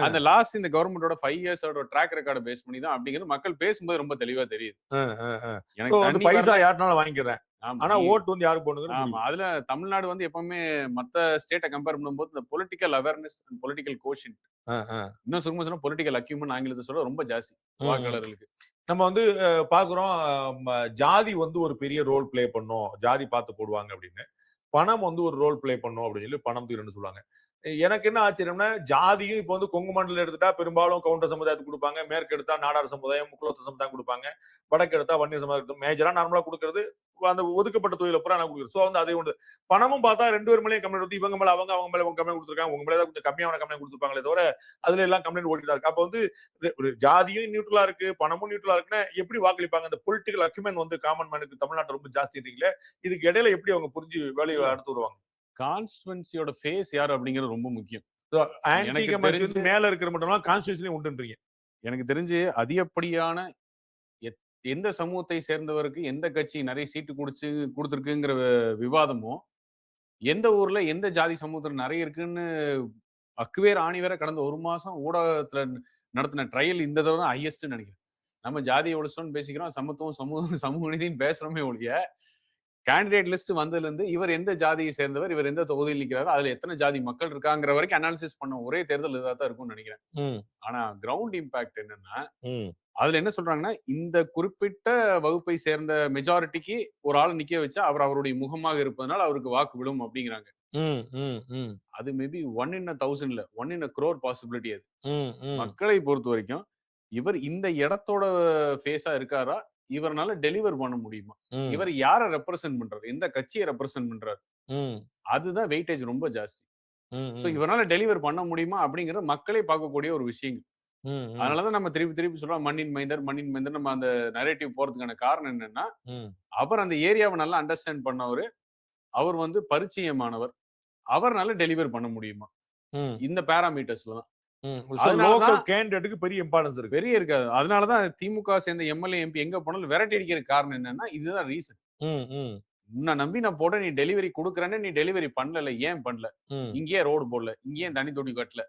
அந்த லாஸ்ட் இந்த கவர்மெண்டோட 5 இயர்ஸோட ட்ராக் ரெக்கார்டை பேஸ் பண்ணி தான் அப்படிங்கிறது மக்கள் பேசும்போது ரொம்ப தெளிவா தெரியுது. சோ எனக்கு வந்து தண்ணி பைசா வரல. யாருனாலும் வாங்கிக்கிறேன். ஆமா. ஆனா ஓட்டு வந்து யாருக்கு போடுங்கிறது ஆமா. புரியல. அதுல தமிழ்நாடு வந்து எப்பவுமே மத்த ஸ்டேட்ட கம்பேர் பண்ணும்போது இந்த political awareness and political quotient ஆ, ஆ. இன்னும் சுருங்க சொன்னா பொலிட்டிக்கல் அக்யூமென்ட் ஆங்கிலத்தை சொல்ல ரொம்ப ஜாஸ்தி ம், ம். வாக்காளர்களுக்கு. நம்ம வந்து பாக்குறோம், ஜாதி வந்து ஒரு பெரிய ரோல் ப்ளே பண்ணும், ஜாதி பார்த்து போடுவாங்க அப்படின்னு. பணம் வந்து ஒரு ரோல் ப்ளே பண்ணும் அப்படின்னு சொல்லி பணம் தீரன்னு சொல்லுவாங்க. எனக்கு என்ன ஆச்சரியம்னா, ஜாதியும் இப்போ வந்து கொங்கு மண்டலம் எடுத்துட்டா பெரும்பாலும் கவுண்டர் சமுதாயத்துக்கு கொடுப்பாங்க, மேற்கு எடுத்தா நாடார் சமுதாயம், முக்குலத்து சமுதாயம் கொடுப்பாங்க, வடக்கு எடுத்தா வன்னியர் சமுதாயம், மேஜரா நார்மலா கொடுக்கறது அந்த ஒதுக்கப்பட்ட தொழில பூரா நான் கொடுக்குறது. ஸோ வந்து அதே ஒன்று பணமும் பார்த்தா 2 பேர் மேலேயும் கம்ப்ளைண்ட் வந்து இவங்க மேல அவங்க, அவங்க மேல இவங்க கம்ப்ளைண்ட் கொடுத்துருக்காங்க, உங்க மேல தான் கொஞ்சம் கம்மியான கம்ப்ளைண்ட் கொடுத்துருப்பாங்களே தவிர அதுல எல்லாம் கம்ப்ளைண்ட் ஓடிட்டு தான் இருக்கு. அப்ப வந்து ஒரு ஜாதியும் நியூட்ரலா இருக்கு, பணமும் நியூட்ரலா இருக்குன்னா எப்படி வாக்களிப்பாங்க? அந்த பொலிட்டிக்கல் அக்யூமென்ட் வந்து காமன் மேனுக்கு தமிழ்நாட்டில் ரொம்ப ஜாஸ்தி இருக்கீங்களே, இதுக்கு இடையில எப்படி அவங்க புரிஞ்சு வேலையை அடுத்து வருவாங்க? கான்ஸ்டுவன்சியோட ஃபேஸ் யார் அப்படிங்கிறது ரொம்ப முக்கியம். ஆன்டி எனக்கு கமர்ஷியல் தெரிஞ்சு மேல இருக்கிற மட்டும் கான்ஸ்டியூஷன்லயும் உண்டுன்றீங்க. எனக்கு தெரிஞ்சு அதிகப்படியான எந்த சமூகத்தை சேர்ந்தவருக்கு எந்த கட்சி நிறைய சீட்டு கொடுத்துருக்குங்கிற விவாதமோ, எந்த ஊர்ல எந்த ஜாதி சமூகத்துல நிறைய இருக்குன்னு அக்குவேர் ஆணி வேற கடந்த 1 மாசம் ஊடகத்துல நடத்தின ட்ரையல் இந்த தடவை தான் ஹையஸ்ட்னு நினைக்கிறேன். நம்ம ஜாதியை ஒழிச்சோம்னு பேசிக்கிறோம், சமத்துவம் சமூக நீதியும் பேசுறோமே ஒழிய கேண்டிடேட் லிஸ்ட் வந்ததுல இருந்து இவர் எந்த ஜாதியை சேர்ந்தவர், இவர் எந்த தொகுதியில் நிற்கிறாரு, அதுல எத்தனை ஜாதி மக்கள் இருக்காங்கிற வரைக்கும் அனாலிசிஸ் பண்ண ஒரே தேர்தல் இதாக தான் இருக்கும்னு நினைக்கிறேன். ஆனா கிரவுண்ட் இம்பாக்ட் என்னன்னா, அதுல என்ன சொல்றாங்கன்னா, இந்த குறிப்பிட்ட வகுப்பை சேர்ந்த மெஜாரிட்டிக்கு ஒரு ஆள் நிக்க வச்சா அவர் அவருடைய முகமாக இருப்பதனால அவருக்கு வாக்கு விழும் அப்படிங்கிறாங்க. அது மேபி 1 in a 1000 இல்ல, 1 in a crore பாசிபிலிட்டி அது. மக்களை பொறுத்த வரைக்கும் இவர் இந்த இடத்தோட ஃபேஸா இருக்காரா, இவரால டெலிவர் பண்ண முடியுமா, இவர் யாரை ரெப்ரசென்ட் பண்றாரு, எந்த கட்சியை ரெப்ரசென்ட் பண்றாரு, அதுதான் வெயிட்டேஜ் ரொம்ப ஜாஸ்தி. சோ இவரால டெலிவர் பண்ண முடியுமா அப்படிங்கிற மக்களே பார்க்கக்கூடிய ஒரு விஷயங்கள். அதனாலதான் நம்ம திருப்பி திருப்பி சொல்றோம் மண்ணின் மைந்தர் மண்ணின் மைந்தர். நம்ம அந்த நரேட்டிவ் போறதுக்கான காரணம் என்னன்னா, அவர் அந்த ஏரியாவை நல்லா அண்டர்ஸ்டாண்ட் பண்ணவரு, அவர் வந்து பரிச்சயமானவர், அவர்னால டெலிவர் பண்ண முடியுமா இந்த பேராமீட்டர்ஸ்ல தான். லோக்கல் கேண்டிடேட்டுக்கு பெரிய இம்பார்ட்டன்ஸ் இருக்கு. பெரிய இருக்காது. அதனாலதான் திமுக சேர்ந்த எம்எல்ஏ எம்பி எங்க போனாலும் விரட்டி அடிக்கிற காரணம் என்னன்னா இதுதான் ரீசன். உன்னை நம்பி நான் போட, நீ டெலிவரி கொடுக்குறேன்னு நீ டெலிவரி பண்ணல, ஏன் பண்ணல, இங்கேயே ரோடு போடல, இங்கேயே தனி தொட்டி கட்டல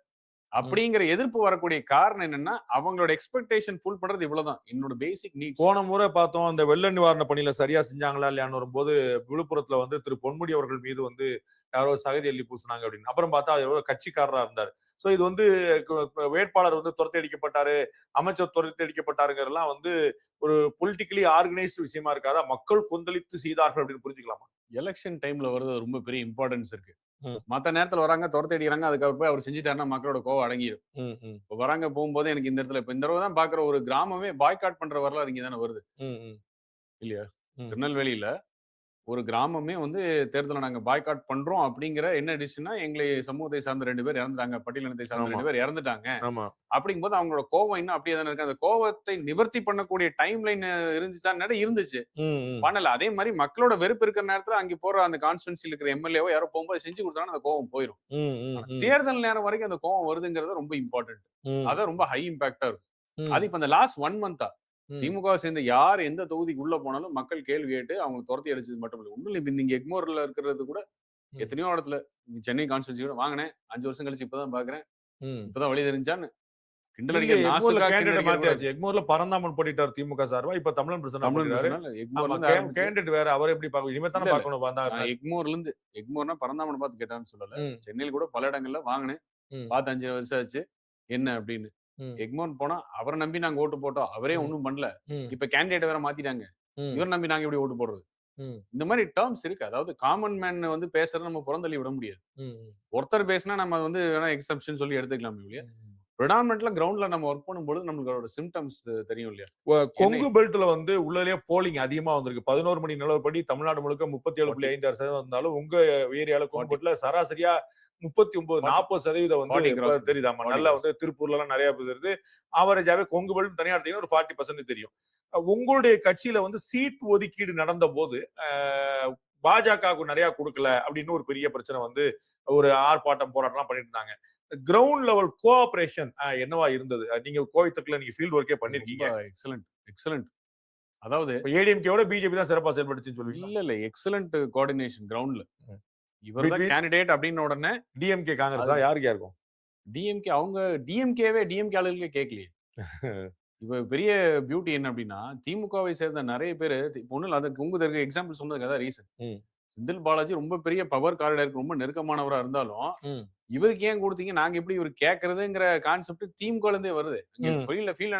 அப்படிங்கிற எதிர்ப்பு வரக்கூடிய காரணம் என்னன்னா, அவங்களோட எக்ஸ்பெக்டேஷன் ஃபுல் பண்றது இவ்வளவுதான், என்னோட பேசிக் நீட்ஸ். போன முறை பார்த்தோம், அந்த வெள்ள நிவாரண பணியில சரியா செஞ்சாங்களா இல்லையான்னு வரும்போது விழுப்புரத்துல வந்து திரு பொன்முடி அவர்கள் மீது வந்து யாரோ சகதி அள்ளி பூசினாங்க அப்படின்னு. அப்புறம் பார்த்தா அவர் கட்சிக்காரரா இருந்தார். சோ இது வந்து வேட்பாளர் வந்து துரத்தி அடிக்கப்பட்டாரு, அமைச்சர் துரத்தி அடிக்கப்பட்டாருங்கிறதெல்லாம் வந்து ஒரு பொலிட்டிக்கலி ஆர்கனைஸ்டு விஷயமா இருக்காதா? மக்கள் கொந்தளித்து செய்தார்கள் அப்படின்னு புரிஞ்சுக்கலாமா? எலெக்ஷன் டைம்ல வருது ரொம்ப பெரிய இம்பார்ட்டன்ஸ் இருக்கு. மத்த நேரத்துல வராங்க, துரத்தி அடிக்கிறாங்க, அதுக்கப்புறம் போய் அவர் செஞ்சுட்டாருன்னா மக்களோட கோவம் அடங்கிடும். இப்ப வராங்க போகும்போது எனக்கு இந்த இடத்துல இப்ப இந்த தடவை தான் பாக்குற ஒரு கிராமமே பாய்காட் பண்ற வரலாறு இங்க தானே வருது இல்லையா? திருநெல்வேலியில ஒரு கிராமமே வந்து தேர்தலை நாங்க பாய்காட் பண்றோம் அப்படிங்கிற என்ன டிசிஷன்னா, எங்களை சமூகத்தை சார்ந்த 2 பேர் இறந்துட்டாங்க, பட்டியலினத்தை சார்ந்த 2 பேர் இறந்துட்டாங்க. அப்படிங்கும்போது அவங்களோட கோவம் இன்னும் அப்படியே தானே இருக்கு. அந்த கோவத்தை நிவர்த்தி பண்ணக்கூடிய டைம் லைன் இருந்துச்சான்னு இருந்துச்சு, பண்ணல. அதே மாதிரி மக்களோட வெறுப்பு இருக்கிற நேரத்துல அங்க போற அந்த கான்ஸ்டிட்யூன்சில இருக்கிற எம்எல்ஏவோ யாரோ போகும்போது செஞ்சு கொடுத்தாங்கன்னா அந்த கோவம் போயிடும். தேர்தல் நேரம் வரைக்கும் அந்த கோவம் வருதுங்கிறது ரொம்ப இம்பார்ட்டன்ட். அதான் ரொம்ப ஹை இம்பாக்டா இருக்கும். அது இப்ப அந்த லாஸ்ட் 1 மந்தா திமுக சேர்ந்த யார் எந்த தொகுதிக்கு உள்ள போனாலும் மக்கள் கேள்வி கேட்டு அவங்க துரத்தி அடிச்சது மட்டும் இல்லை. ஒண்ணும் இல்லை, நீங்க எக்மோர்ல இருக்கிறது கூட எத்தனையோ இடத்துல சென்னை கான்ஸ்டிட்யூன்சி கூட வாங்கினேன், 5 வருஷம் கழிச்சு இப்பதான் பாக்குறேன், இப்பதான் வழி தெரிஞ்சான்னு கிண்டல் அடிக்க. எக்மோர்ல பரந்தாமன் போட்டிட்டார் திமுக சார்பா, இப்ப தமிழன் கேண்டிடேட் வேற, அவர் எப்படி பாக்க இனிமே தானே பாக்கணும். எக்மோர்னா பரந்தாமன் பார்த்து கேட்டான்னு சொல்லல, சென்னையில் கூட பல இடங்கள்ல வாங்கினேன், பார்த்து 5 வருஷம் ஆச்சு என்ன அப்படின்னு. எக்மோன் போனா அவரை நம்பி நாங்க ஓட்டு போட்டோம், அவரே ஒண்ணும் பண்ணல, இப்ப கேண்டிடேட் வேற மாத்திட்டாங்க, இவர் நம்பி நாங்க எப்படி ஓட்டு போடுறது? இந்த மாதிரி டேர்ம்ஸ் இருக்கு. அதாவது காமன் மேன் வந்து பேசுறத நம்ம புறந்தள்ளி விட முடியாது. ஒருத்தர் பேசினா நம்ம வந்து வேணா எக்ஸெப்ஷன் சொல்லி எடுத்துக்கலாம் இல்லையா? ப்ரெடாமினன்ட்ல கிரவுண்ட்ல நம்ம ஒர்க் பண்ணும்போது நம்மளோட சிம்டம்ஸ் தெரியும் இல்லையா? கொங்கு பெல்ட்ல வந்து உள்ளே போலிங் அதிகமா வந்திருக்கு. 11 மணி நிலவரப்படி தமிழ்நாடு முழுக்க 37.56% இருந்தாலும் உங்க ஏரியால கொங்கு பெல்ட்ல சராசரியா 39-40% வந்து தெரியுதாமா. நல்லா வந்து திருப்பூர்ல எல்லாம் நிறைய பேர் தெரியுது. ஆவரேஜாவே கொங்கு பெல்ட் தனியா எடுத்தீங்கன்னா ஒரு 40% தெரியும். உங்களுடைய கட்சியில வந்து சீட் ஒதுக்கீடு நடந்த போது பாஜகவுக்கு நிறைய கொடுக்கல அப்படின்னு ஒரு பெரிய பிரச்சனை வந்து ஒரு ஆர்ப்பாட்டம் போராட்டம் பண்ணிட்டு இருந்தாங்க. கிரவுண்ட் லெவல் கோஆபரேஷன் என்னவா இருந்தது? நீங்க கோயத்துக்குள்ள நீங்க ஃபீல்ட் ஒர்க்கே பண்ணிருக்கீங்க. எக்ஸலென்ட். அதாவது ஏடிஎம்கேவோட பிஜேபி தான் சிறப்பா செயல்பட்டுச்சுன்னு சொல்லுவீங்க? இல்ல எக்ஸலென்ட் கோஆர்டினேஷன் கிரவுண்ட்ல. இவர்தான் கேண்டிடேட் அப்படின்ன உடனே டிஎம்கே காங்கிரஸா யாருக்கு இருக்கும்? டிஎம்கே அவங்க டிஎம்கேவே டிஎம்கே ஆளுகளுக்கே கேட்கலையே. இப்ப பெரிய பியூட்டி என்ன அப்படின்னா, திமுகவை சேர்ந்த நெறைய பேரு ஒண்ணும் இல்ல. அதுக்கு உங்களுக்கு எக்ஸாம்பிள் சொன்னதுக்கு அதான் ரீசன். ம். செந்தில் பாலாஜி ரொம்ப பெரிய பவர் காரிடாருக்கு ரொம்ப நெருக்கமானவரா இருந்தாலும், ம். இவருக்கு ஏன் குடுத்தீங்க? நாங்க எப்படி இவரு கேட்கறதுங்கிற கான்செப்ட் திமுகல இருந்தே வருது. இங்க ம். ஃபீல்ட்ல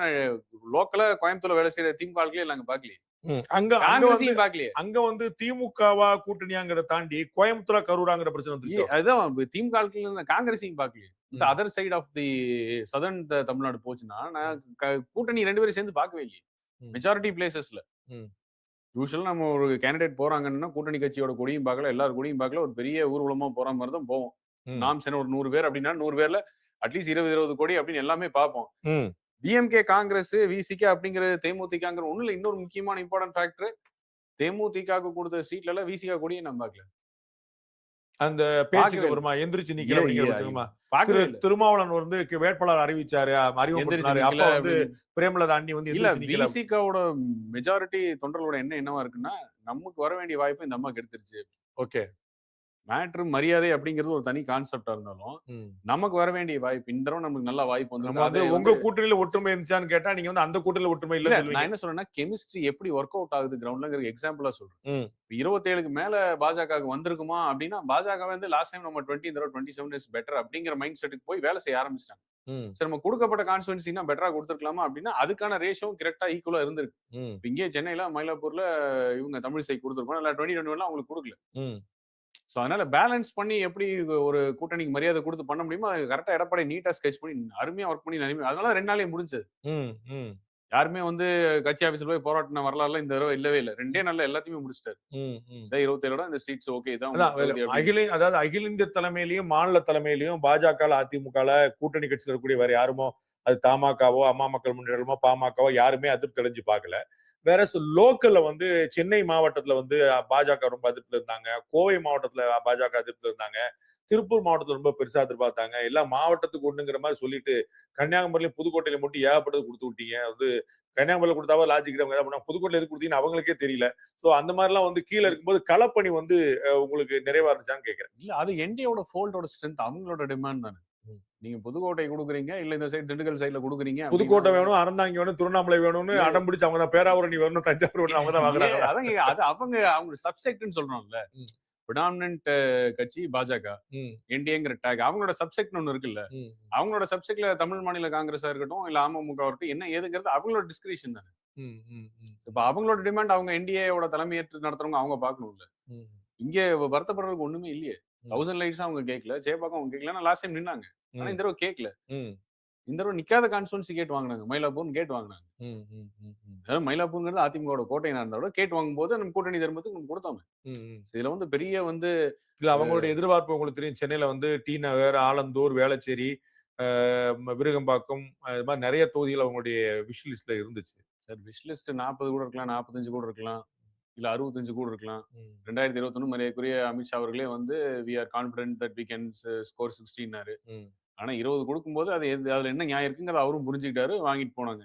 லோக்கலா கோயம்புத்தூர்ல வேலை செய்ற திமுக ஆட்களே நாங்க பார்க்கலையே. ம். அங்க அங்க வந்து காங்கிரஸையும் பார்க்கலையே. அங்க வந்து திமுகவா கூட்டணியாங்கிறத தாண்டி கோயம்புத்தூரா கரூராங்கிற பிரச்சனை வந்துருச்சோ? அதுதான் திமுக ஆட்கள் காங்கிரஸையும் பார்க்கலையே. இந்த ம். Other side of the southern Tamil Nadu போச்சுன்னா, நான் கூட்டணி 2 பேரும் சேர்ந்து பார்க்கவே இல்லையே. ம். மெஜாரிட்டி பிளேஸஸ்ல. ம். யூசுவலா நம்ம ஒரு கேண்டிடேட் போறாங்கன்னா, கூட்டணி கட்சியோட கொடியும் பார்க்கல, எல்லார் கொடியும் பார்க்கல. ஒரு பெரிய ஊர்வலமா போற மாரி தான் போவோம். ம். நாம்ஸ் என்ன ஒரு 100 பேர் அப்படின்னா, 100 பேர்ல அட்லீஸ்ட் 20, 20 கோடி அப்படின்னு எல்லாமே பார்ப்போம். ம். டிஎம்கே, காங்கிரஸ், விசிக அப்படிங்கிறது தேமுதிகங்கிற ஒண்ணும் இல்ல. இன்னொரு முக்கியமான இம்பார்ட்டன்ட் ஃபேக்டர் தேமுதிகவுக்கு கொடுத்த சீட்ல எல்லாம் விசிக கொடியை நான் பார்க்கல. அந்த பேச்சுக்கு அப்புறமா எந்திரிச்சு நிக்கல அப்படிங்கிற பட்சமா பார்க்கவே இல்ல. திருமாவளவன் வந்து வேட்பாளர் அறிவிச்சாரு, அறிமுகப்படுத்தினாரு. அப்ப வந்து பிரேமலதா அண்ணி வந்து இல்ல எந்திரிச்சு நிக்கல. விசிகாவோட மெஜாரிட்டி தொண்டர்களோட எண்ணம் என்னவா இருக்குன்னா, நமக்கு வர வேண்டிய வாய்ப்பு இந்த அம்மாக்கு எடுத்துருச்சு. ஓகே. மேட்ரு மரியாதை அப்படிங்கிறது ஒரு தனி கான்செப்டா இருந்தாலும், நமக்கு வர வேண்டிய வாய்ப்பு இந்த தடவை நமக்கு நல்ல வாய்ப்பு நம்ம வந்து உங்க கூட்டணியில ஒற்றுமை இருந்துச்சான்னு கேட்டா நீங்க வந்து அந்த கூட்டணியில ஒற்றுமை இல்ல. நான் என்ன சொல்றேன்னா, கெமிஸ்ட்ரி எப்படி ஒர்க் அவுட் ஆகுது கிரவுண்ட்லங்கிற எக்ஸாம்பிளா சொல்றேன். 27க்கு மேல பாஜகவுக்கு வந்திருக்குமா அப்படின்னா, பாஜக வந்து லாஸ்ட் டைம் நம்ம 20 இந்த 27 இஸ் பெட்டர் அப்படிங்கிற மைண்ட் செட்டுக்கு போய் வேலை செய்ய ஆரம்பிச்சிட்டாங்க. சரி நம்ம கொடுக்கப்பட்ட கான்ஸ்டிட்யூன்சினா பெட்டரா கொடுத்துருக்கலாமா அப்படின்னா, அதுக்கான ரேஷியோ கரெக்டா ஈக்குவலா இருந்திருக்கு. இங்கே சென்னையில, மயிலாப்பூர்ல இவங்க தமிழிசை கொடுத்துருக்கோம். இல்ல 2021 அவங்களுக்கு கொடுக்கல. சோ அதனால பேலன்ஸ் பண்ணி எப்படி ஒரு கூட்டணிக்கு மரியாதை கொடுத்து பண்ண முடியுமோ அதை கரெக்டா எடப்பாடி நீட்டா ஸ்கெச் பண்ணி அருமையா ஒர்க் பண்ணி அதனால 2 நாளே முடிஞ்சது. யாருமே வந்து கட்சி ஆபீஸ்ல போய் போராட்டின வரலாறுல இந்த தடவை இல்லவே இல்ல. 2 நாள்ல எல்லாத்தையுமே முடிச்சிட்டாரு. 27 இந்த சீட்ஸ் ஓகே தான். அதாவது அகில இந்திய தலைமையிலையும் மாநில தலைமையிலையும் பாஜக, அதிமுக கூட்டணி கட்சியில் இருக்கக்கூடிய வேற யாருமோ, அது தமாகவோ, அம்மா மக்கள் முன்னேற்றமோ, பாமகவோ யாருமே அதிருப்தி அடைஞ்சு பார்க்கல. வேற லோக்கல்ல வந்து சென்னை மாவட்டத்துல வந்து பாஜக ரொம்ப அதிருப்தில இருந்தாங்க. கோவை மாவட்டத்துல பாஜக அதிருப்தில இருந்தாங்க. திருப்பூர் மாவட்டத்துல ரொம்ப பெருசா எதிர்பார்த்தாங்க. எல்லாம் மாவட்டத்துக்கு ஒண்ணுங்கிற மாதிரி சொல்லிட்டு கன்னியாகுமரியில, புதுக்கோட்டையில மட்டும் ஏகப்பட்டது கொடுத்து விட்டீங்க. வந்து கன்னியாகுமரியில கொடுத்தாவோ லாஜிக் புதுக்கோட்டையில எது கொடுத்தீங்கன்னு அவங்களுக்கே தெரியல. சோ அந்த மாதிரி எல்லாம் வந்து கீழே இருக்கும்போது களப்பணி வந்து உங்களுக்கு நிறைவா இருந்துச்சான்னு கேட்கிறேன். இல்ல அது என்டிஏவோட ஃபோல்டோட ஸ்ட்ரென்த், அவங்களோட டிமாண்ட் தானே. நீங்க புதுக்கோட்டை கொடுக்குறீங்க, இல்ல இந்த சைடு திண்டுக்கல் சைடுல கொடுக்குறீங்க. புதுக்கோட்டை வேணும், அறந்தாங்கி வேணும், திருவண்ணாமலை வேணும்னு அடம் பிடிச்சு அவங்க தான் பேராவூரணி வரணும், தஞ்சாவூர் வேணும், அவங்க தான் வாங்குறாங்க. அது அவங்க சப்செக்ட்னு சொல்றோம்ல. பிரிடாமினன்ட் கட்சி பாஜக, என்டிஏங்கிற டேக் அவங்களோட சப்செக்ட் ஒன்னு இருக்குல்ல. அவங்களோட சப்செக்ட்ல தமிழ் மாநில காங்கிரஸா இருக்கட்டும், இல்ல அமமுக இருக்கட்டும், என்ன ஏதுங்கிறது அவங்களோட டிஸ்கிரிப்ஷன் தானே. இப்ப அவங்களோட டிமாண்ட் அவங்க என்டிஏவோட தலைமையேற்று நடத்துறவங்க அவங்க பாக்கணும்ல. இங்க வருத்தப்படுறதுக்கு ஒண்ணுமே இல்லையே. 1000 லைட்ஸ் அவங்க கேட்கல, சேப்பாக்கம் அவங்க கேட்கல. லாஸ்ட் டைம் நின்னாங்க, ஆனா இந்த தடவை கேட்கல. இந்த தடவை நிக்காத கான்ஸ்டிட்யூன்சி கேட் வாங்கினாங்க, மயிலாப்பூர் கேட் வாங்கினாங்க. மயிலாப்பூர்ங்கிறது அதிமுக கோட்டை நடந்தோட கேட் வாங்கும் போது நம்ம கூட்டணி தர்மத்துக்கு நம்ம கொடுத்தோம். இதுல வந்து பெரிய வந்து இல்ல அவங்களுடைய எதிர்பார்ப்பு உங்களுக்கு தெரியும். சென்னையில வந்து டி நகர், ஆலந்தூர், வேளச்சேரி, விருகம்பாக்கம் இது மாதிரி நிறைய தொகுதிகள் அவங்களுடைய விஷ் லிஸ்ட்ல இருந்துச்சு. சார் விஷ் லிஸ்ட் 40 கூட இருக்கலாம், 45 கூட இருக்கலாம், இல்ல 65 கூட இருக்கலாம். 2021 மரியாதைக்குரிய அமித்ஷா அவர்களே வந்து we are confident that we can score 16 ஆனா 20 கொடுக்கும்போது அது அதுல என்ன நியாயம் இருக்குங்கிறத அவரும் புரிஞ்சுக்கிட்டாரு, வாங்கிட்டு போனாங்க.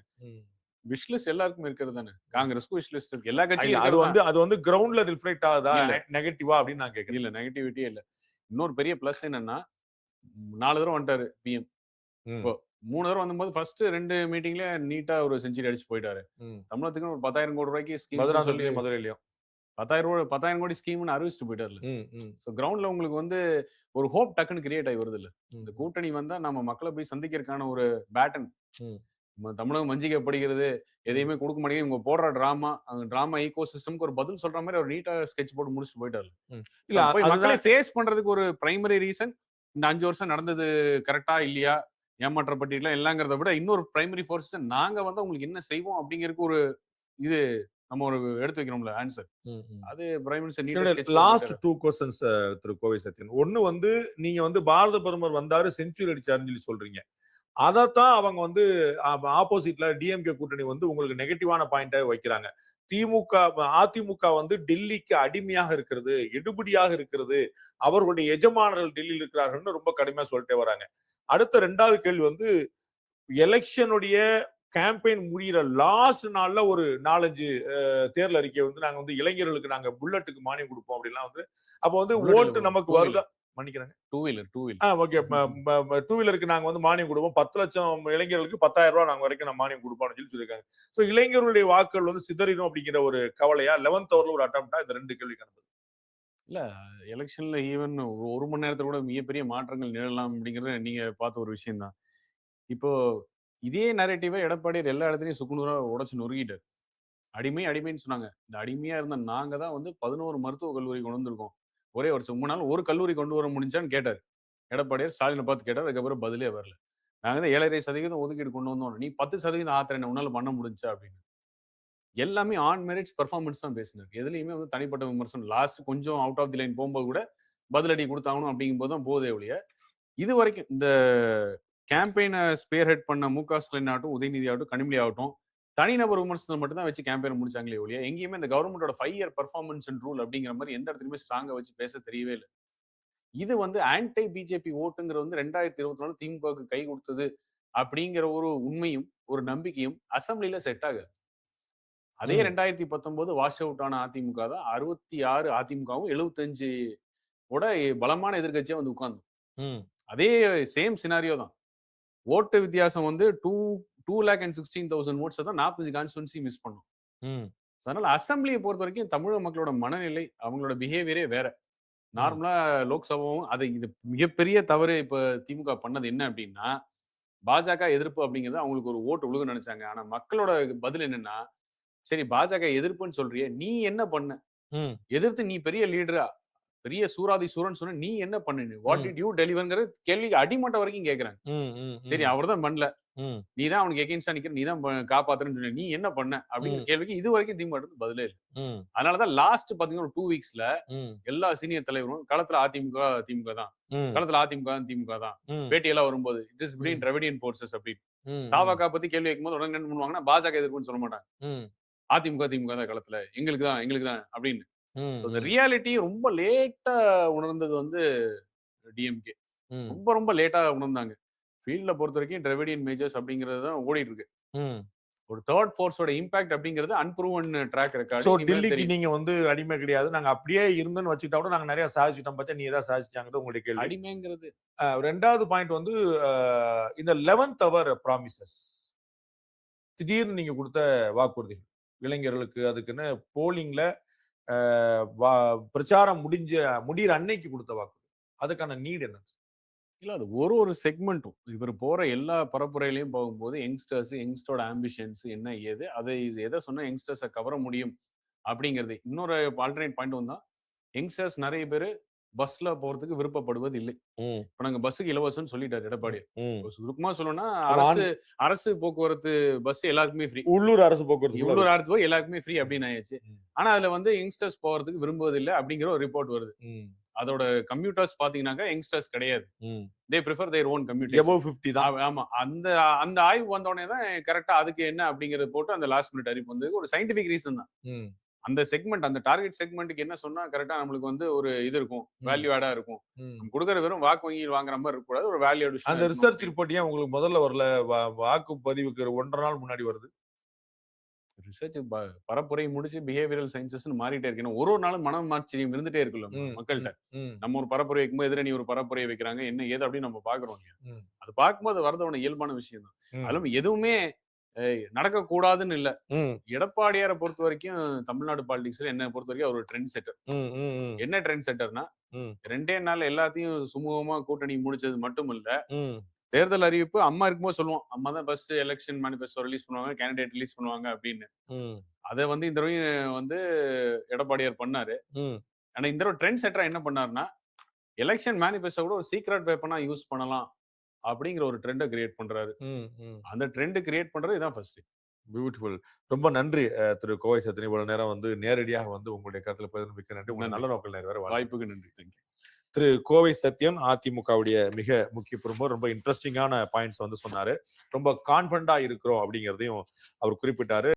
விஷ் லிஸ்ட் எல்லாருக்கும் இருக்கிறது தானே. காங்கிரஸ்க்கும் விஷ் லிஸ்ட் இருக்கு, எல்லா கட்சியும். அது வந்து கிரவுண்ட்ல ரிஃப்ளெக்ட் ஆகுதா நெகட்டிவா அப்படின்னு நான் கேட்கிறேன். இல்ல நெகட்டிவிட்டியே இல்ல. இன்னொரு பெரிய பிளஸ் என்னன்னா 4 தடவை வந்துட்டாரு பிஎம். இப்போ 3 தடவை வந்தபோது ஃபர்ஸ்ட் 2 மீட்டிங்ல நீட்டா ஒரு செஞ்சுரி அடிச்சு போயிட்டாரு. தமிழகத்துக்கு ஒரு 10,000 கோடி ரூபாய்க்கு ஸ்கீம் மதுரையிலயும் 10,000 கோடி ஸ்கீம்னு அறிவிச்சுட்டு போயிட்டாருல. சோ கிரவுண்ட்ல உங்களுக்கு வந்து ஒரு ஹோப் டக்குன்னு கிரியேட் ஆகி வருது இல்ல. இந்த கூட்டணி வந்தா நம்ம மக்களை போய் சந்திக்கிறதுக்கான ஒரு பேட்டன். தமிழகம் வஞ்சிக்கப்படுகிறது, எதையுமே கொடுக்க மாட்டேங்குது, இவங்க போடுற டிராமா ஈகோ சிஸ்டம்க்கு ஒரு பதில் சொல்ற மாதிரி ஒரு நீட்டா ஸ்கெட்ச் போட்டு முடிச்சுட்டு போயிட்டாரு. இல்ல மக்களை ஃபேஸ் பண்றதுக்கு ஒரு பிரைமரி ரீசன் இந்த 5 வருஷம் நடந்தது கரெக்டா இல்லையா, ஏமாற்றப்பட்டீங்களா எல்லாங்கிறத விட இன்னொரு பிரைமரி ஃபோர்ஸ் நாங்க வந்து உங்களுக்கு என்ன செய்வோம் அப்படிங்கிறதுக்கு ஒரு இது நம்ம ஒரு எடுத்து வைக்கிறோம்ல ஆன்சர். அது பிரைம் மினிஸ்டர் லாஸ்ட் 2 क्वेश्चंस திரு கோவை சத்யன். ஒன்னு வந்து நீங்க வந்து பாரத பிரதமர் வந்தாரு செஞ்சுரி அடிச்சாருன்னு சொல்லி சொல்றீங்க. அதத்தான் அவங்க வந்து ஆப்போசிட்ல டிஎம்கே கூட்டணி வந்து உங்களுக்கு நெகட்டிவான பாயிண்டா வைக்கிறாங்க. அதிமுக வந்து டெல்லிக்கு அடிமையாக இருக்கிறது, எடுபடியாக இருக்கிறது, அவர்களுடைய எஜமானர்கள் டெல்லியில் இருக்கிறார்கள் ரொம்ப கடுமையா சொல்லிட்டே வராங்க. அடுத்த 2வது கேள்வி வந்து எலெக்ஷனுடைய கேம்பெயின் முடிகிற லாஸ்ட் நாள்ல ஒரு 4-5 தேர்தல் அறிக்கை வந்து நாங்க வந்து இளைஞர்களுக்கு நாங்க புல்லட்டுக்கு மானியம் கொடுப்போம் அப்படின்லாம் வந்து அப்ப வந்து ஓட்டு நமக்கு வருதா மன்னிக்கிறேங்க. Two wheeler okay. டூ வீலருக்கு நாங்க வந்து மானியம் கொடுப்போம். 10 லட்சம் இளைஞர்களுக்கு 10,000 ரூபாய் நாங்க வரைக்கும் நான் மானியம் கொடுப்போம்னு சொல்லியிருக்காங்க. சோ இளைஞர்களுடைய வாக்குகள் வந்து சிதறிடும் அப்படிங்கிற ஒரு கவலையா 11th ஹவர்ல ஒரு அட்டம்ப்டா இந்த 2 கேள்விக்கான பதில். இல்ல எலெக்ஷன்ல ஈவன் ஒரு மணி நேரத்துல கூட மிகப்பெரிய மாற்றங்கள் நிகழலாம் அப்படிங்கறது நீங்க பார்த்த ஒரு விஷயம் தான். இப்போ இதே நரேட்டிவை எடப்பாடியார் எல்லா இடத்துலயும் சுக்குநூறா உடைச்சு நொறுக்கிட்டார். அடிமைன்னு சொன்னாங்க. இந்த அடிமையா இருந்த நாங்க தான் வந்து 11 மருத்துவக் கல்லூரி கொண்டு வந்திருக்கோம். ஒரே வருஷம் 3 நாள் ஒரு கல்லூரி கொண்டு வர முடிஞ்சான்னு கேட்டார். எடப்பாடியார் ஸ்டாலினை பார்த்து கேட்டார். அதுக்கப்புறம் பதிலே வரல. நாங்க தான் 7.5% ஒதுக்கீடு கொண்டு வந்தோம். நீ 10% ஆத்துறேன் உன்னால பண்ண முடிஞ்சா அப்படின்னு. எல்லாமே ஆன் மெரிட்ஸ் பெர்ஃபார்மன்ஸ் தான் பேசினார். எதுலயுமே வந்து தனிப்பட்ட விமர்சனம் லாஸ்ட் கொஞ்சம் அவுட் ஆஃப் தி லைன் போகும்போது கூட பதிலடி கொடுத்தாகணும் அப்படிங்கும்போது தான் போதே ஒழிய இது வரைக்கும் இந்த கேம்பெயினை ஸ்பேர் ஹெட் பண்ண மு.க. ஸ்டாலின் ஆகட்டும், உதயநிதி ஆகட்டும், கனிமொழி ஆகட்டும் தனிநபர் விமர்சனத்தை மட்டும் தான் வச்சு கேம்பெயின் முடிச்சாங்களே ஒழிய எங்கேயுமே இந்த கவர்மெண்டோட 5 இயர் பெர்ஃபார்மன்ஸ் அண்ட் ரூல் அப்படிங்கிற மாதிரி எந்த இடத்துலையுமே ஸ்ட்ராங்கா வச்சு பேச தெரியவே இல்லை. இது வந்து ஆன்டை பிஜேபி ஓட்டுங்கிறது வந்து 2024 திமுகவுக்கு கை கொடுத்தது அப்படிங்கிற ஒரு உண்மையும் ஒரு நம்பிக்கையும் அசம்பிளில செட் ஆகாது. அதே 2019 வாஷ் அவுட் ஆன அதிமுக தான் 66 அதிமுகவும் 75 ஓட பலமான எதிர்கட்சியா வந்து உட்கார்ந்து அதே சேம் சினாரியோ தான். ஓட்டு வித்தியாசம் வந்து 2,16,000 ஓட்ஸ் தான் 45 கான்ஸ்டிடுவன்சி மிஸ் பண்ணும். அதனால அசம்பிளியை பொறுத்த வரைக்கும் தமிழக மக்களோட மனநிலை அவங்களோட பிஹேவியரே வேற. நார்மலா லோக்சபாவும் அது இது மிகப்பெரிய தவறு இப்ப திமுக பண்ணது என்ன அப்படின்னா பாஜக எதிர்ப்பு அப்படிங்கிறது அவங்களுக்கு ஒரு ஓட்டு விழுக நினைச்சாங்க. ஆனா மக்களோட பதில் என்னன்னா சரி பாஜக எதிர்ப்புன்னு சொல்றியே நீ என்ன பண்ண எதிர்த்து நீ பெரிய லீடரா பெரிய சூராதி சூரன் சொன்ன நீ என்ன பண்ணு வாட் டிட் யூ டெலிவர்ங்கிற கேள்வி அடிமட்டம் வரைக்கும் கேக்குறாங்க. சரி அவர் தான் பண்ணல நீ தான் அவனுக்கு எகெயின்ஸ்டா நிக்கிற நீ தான் காப்பாத்துறன்னு சொன்ன நீ என்ன பண்ண அப்படிங்கிற கேள்விக்கு இது வரைக்கும் திமுக பதிலே இல்லை. அதனாலதான் லாஸ்ட் பாத்தீங்கன்னா 2 வீக்ஸ்ல எல்லா சீனியர் தலைவரும் களத்துல திமுக தான் திமுக தான் பேட்டியெல்லாம் வரும்போது it is between Dravidian forces அப்படின்னு தாவக பத்தி கேள்வி கேட்கும்போது உடனே என்ன பண்ணுவாங்கன்னா பாஜக எதிர்ப்புன்னு சொல்ல மாட்டாங்க. திமுக தான் களத்துல எங்களுக்கு தான் அப்படின்னு. இந்த ரியாலிட்டி ரொம்ப லேட்டா உணர்ந்தது வந்து டிஎம்கே ரொம்ப லேட்டா உணர்ந்தாங்க. ஃபீல்ட்ல பொறுத்த வரைக்கும் திராவிடியன் மேஜர்ஸ் அப்படிங்கிறது தான் ஓடிட்டு இருக்கு. ஒரு தேர்ட் ஃபோர்ஸோட இம்பாக்ட் அப்படிங்கிறது அன்ப்ரூவன் ட்ராக் ரெக்கார்ட். சோ டெல்லிக்கு நீங்க வந்து அடிமை கிடையாது நாங்க அப்படியே இருந்தோன்னு வச்சுக்கிட்டா கூட நாங்க நிறைய சாதிச்சிட்டோம் பார்த்தா நீ ஏதாவது சாதிச்சாங்கிறது உங்களுடைய கேள்வி. அடிமைங்கிறது ரெண்டாவது பாயிண்ட் வந்து இந்த 11th hour ப்ராமிசஸ் திடீர்னு நீங்க கொடுத்த வாக்குறுதிகள் இளைஞர்களுக்கு அதுக்குன்னு போலிங்ல பிரச்சாரம் முடிகிற அன்னைக்கு கொடுத்த வாக்குறுதி அதுக்கான நீட் என்ன? இல்ல அது ஒரு செக்மெண்ட்டும் இவர் போற எல்லா பரப்புரையிலையும் போகும்போது யங்ஸ்டரோட ஆம்பிஷன்ஸ் என்ன ஏது அதை எதை சொன்னா யங்ஸ்டர்ஸை கவர முடியும் அப்படிங்கிறது. இன்னொரு ஆல்டர்னேட் பாயிண்ட் தான் யங்ஸ்டர்ஸ் நிறைய பேர் பஸ்ல போறதுக்கு விருப்பப்படுவது இல்லை. இப்ப நாங்க பஸ்ஸுக்கு இலவசம்னு சொல்லிட்டாரு எடப்பாடி. சுருக்கமா சொல்லணும்னா அரசு போக்குவரத்து பஸ் எல்லாருக்குமே ஃப்ரீ. உள்ளூர் அரசு போக்குவரத்து எல்லாருக்குமே ஃப்ரீ அப்படின்னு ஆயிடுச்சு. ஆனா அதுல வந்து யங்ஸ்டர்ஸ் போறதுக்கு விரும்புவதில்லை அப்படிங்கிற ஒரு ரிப்போர்ட் வருது. அதோட கம்யூட்டர்ஸ் பாத்தீங்கன்னாக்கா யங்ஸ்டர்ஸ் கிடையாது. They prefer their own commuter above 50 தான். ஆமா அந்த ஆய்வு வந்த உடனே தான் கரெக்டா அதுக்கு என்ன அப்படிங்கறது போட்டு அந்த லாஸ்ட் மினிட் அறிவிப்பு வந்து ஒரு சயின்டிபிக் ரீசன் தான். அந்த செக்மெண்ட் அந்த டார்கெட் செக்மெண்ட்டுக்கு என்ன சொன்னா கரெக்டா நம்மளுக்கு வந்து ஒரு இது இருக்கும் வேல்யூ ஆடா இருக்கும். நம்ம கொடுக்குற வெறும் வாக்கு வங்கியில் வாங்குற மாதிரி இருக்க கூடாது ஒரு வேல்யூ ஆட். அந்த ரிசர்ச் ரிப்போர்ட் ஏன் உங்களுக்கு முதல்ல வரல? வாக்கு பதிவுக்கு 1.5 நாள் முன்னாடி வருது. ரிசர்ச் பரப்புரை முடிச்சு பிஹேவியரல் சயின்சஸ் மாறிட்டே இருக்கு. ஒரு நாளும் மனமாச்சரியம் இருந்துட்டே இருக்குல்ல மக்கள்கிட்ட. நம்ம ஒரு பரப்புரை வைக்கும்போது எதிரணி ஒரு பரப்புரையை வைக்கிறாங்க என்ன ஏது அப்படின்னு நம்ம பாக்குறோம். அது பார்க்கும்போது வரதோட இயல்பான விஷயம் தான். அதுவும் எதுவுமே நடக்க கூடாதுன்னு இல்ல. எடப்பாடியாரை பொறுத்த வரைக்கும் தமிழ்நாடு பாலிடிக்ஸ்ல என்ன பொறுத்த வரைக்கும் அவர் ட்ரெண்ட் செட்டர். என்ன ட்ரெண்ட் செட்டர்னா 2 நாள் எல்லாத்தையும் சுமூகமா கூட்டணி முடிச்சது மட்டும் இல்ல தேர்தல் அறிவிப்பு அம்மா இருக்கும்போது சொல்லுவோம் அம்மா தான் ஃபர்ஸ்ட் எலெக்ஷன் மேனிஃபெஸ்டோ ரிலீஸ் பண்ணுவாங்க கேண்டிடேட் ரிலீஸ் பண்ணுவாங்க அப்படின்னு. அதை வந்து இந்த தடவை வந்து எடப்பாடியார் பண்ணாரு. ஆனா இந்த தடவை ட்ரெண்ட் செட்டரா என்ன பண்ணாருன்னா எலெக்ஷன் மேனிஃபெஸ்டோ கூட ஒரு சீக்ரெட் வெப்பனா யூஸ் பண்ணலாம் அப்படிங்கிற ஒரு ட்ரெண்டை கிரியேட் பண்றாரு. அந்த ட்ரெண்ட் கிரியேட் பண்றது இதான் ஃபர்ஸ்ட். பியூட்டிஃபுல். ரொம்ப நன்றி திரு கோவை சத்தியன். இவ்வளவு நேரம் வந்து நேரடியாக வந்து உங்களுடைய கருத்துல பதிவு மிக்க நன்றி. உங்க நல்ல நோக்கில் நிறைவேற வாய்ப்புக்கு நன்றி. தேங்க்யூ. திரு கோவை சத்தியன் அதிமுகவுடைய மிக முக்கிய பிரமுகர். ரொம்ப இன்ட்ரெஸ்டிங்கான பாயிண்ட்ஸ் வந்து சொன்னாரு. ரொம்ப கான்ஃபிடண்டா இருக்கிறோம் அப்படிங்கிறதையும் அவர் குறிப்பிட்டாரு.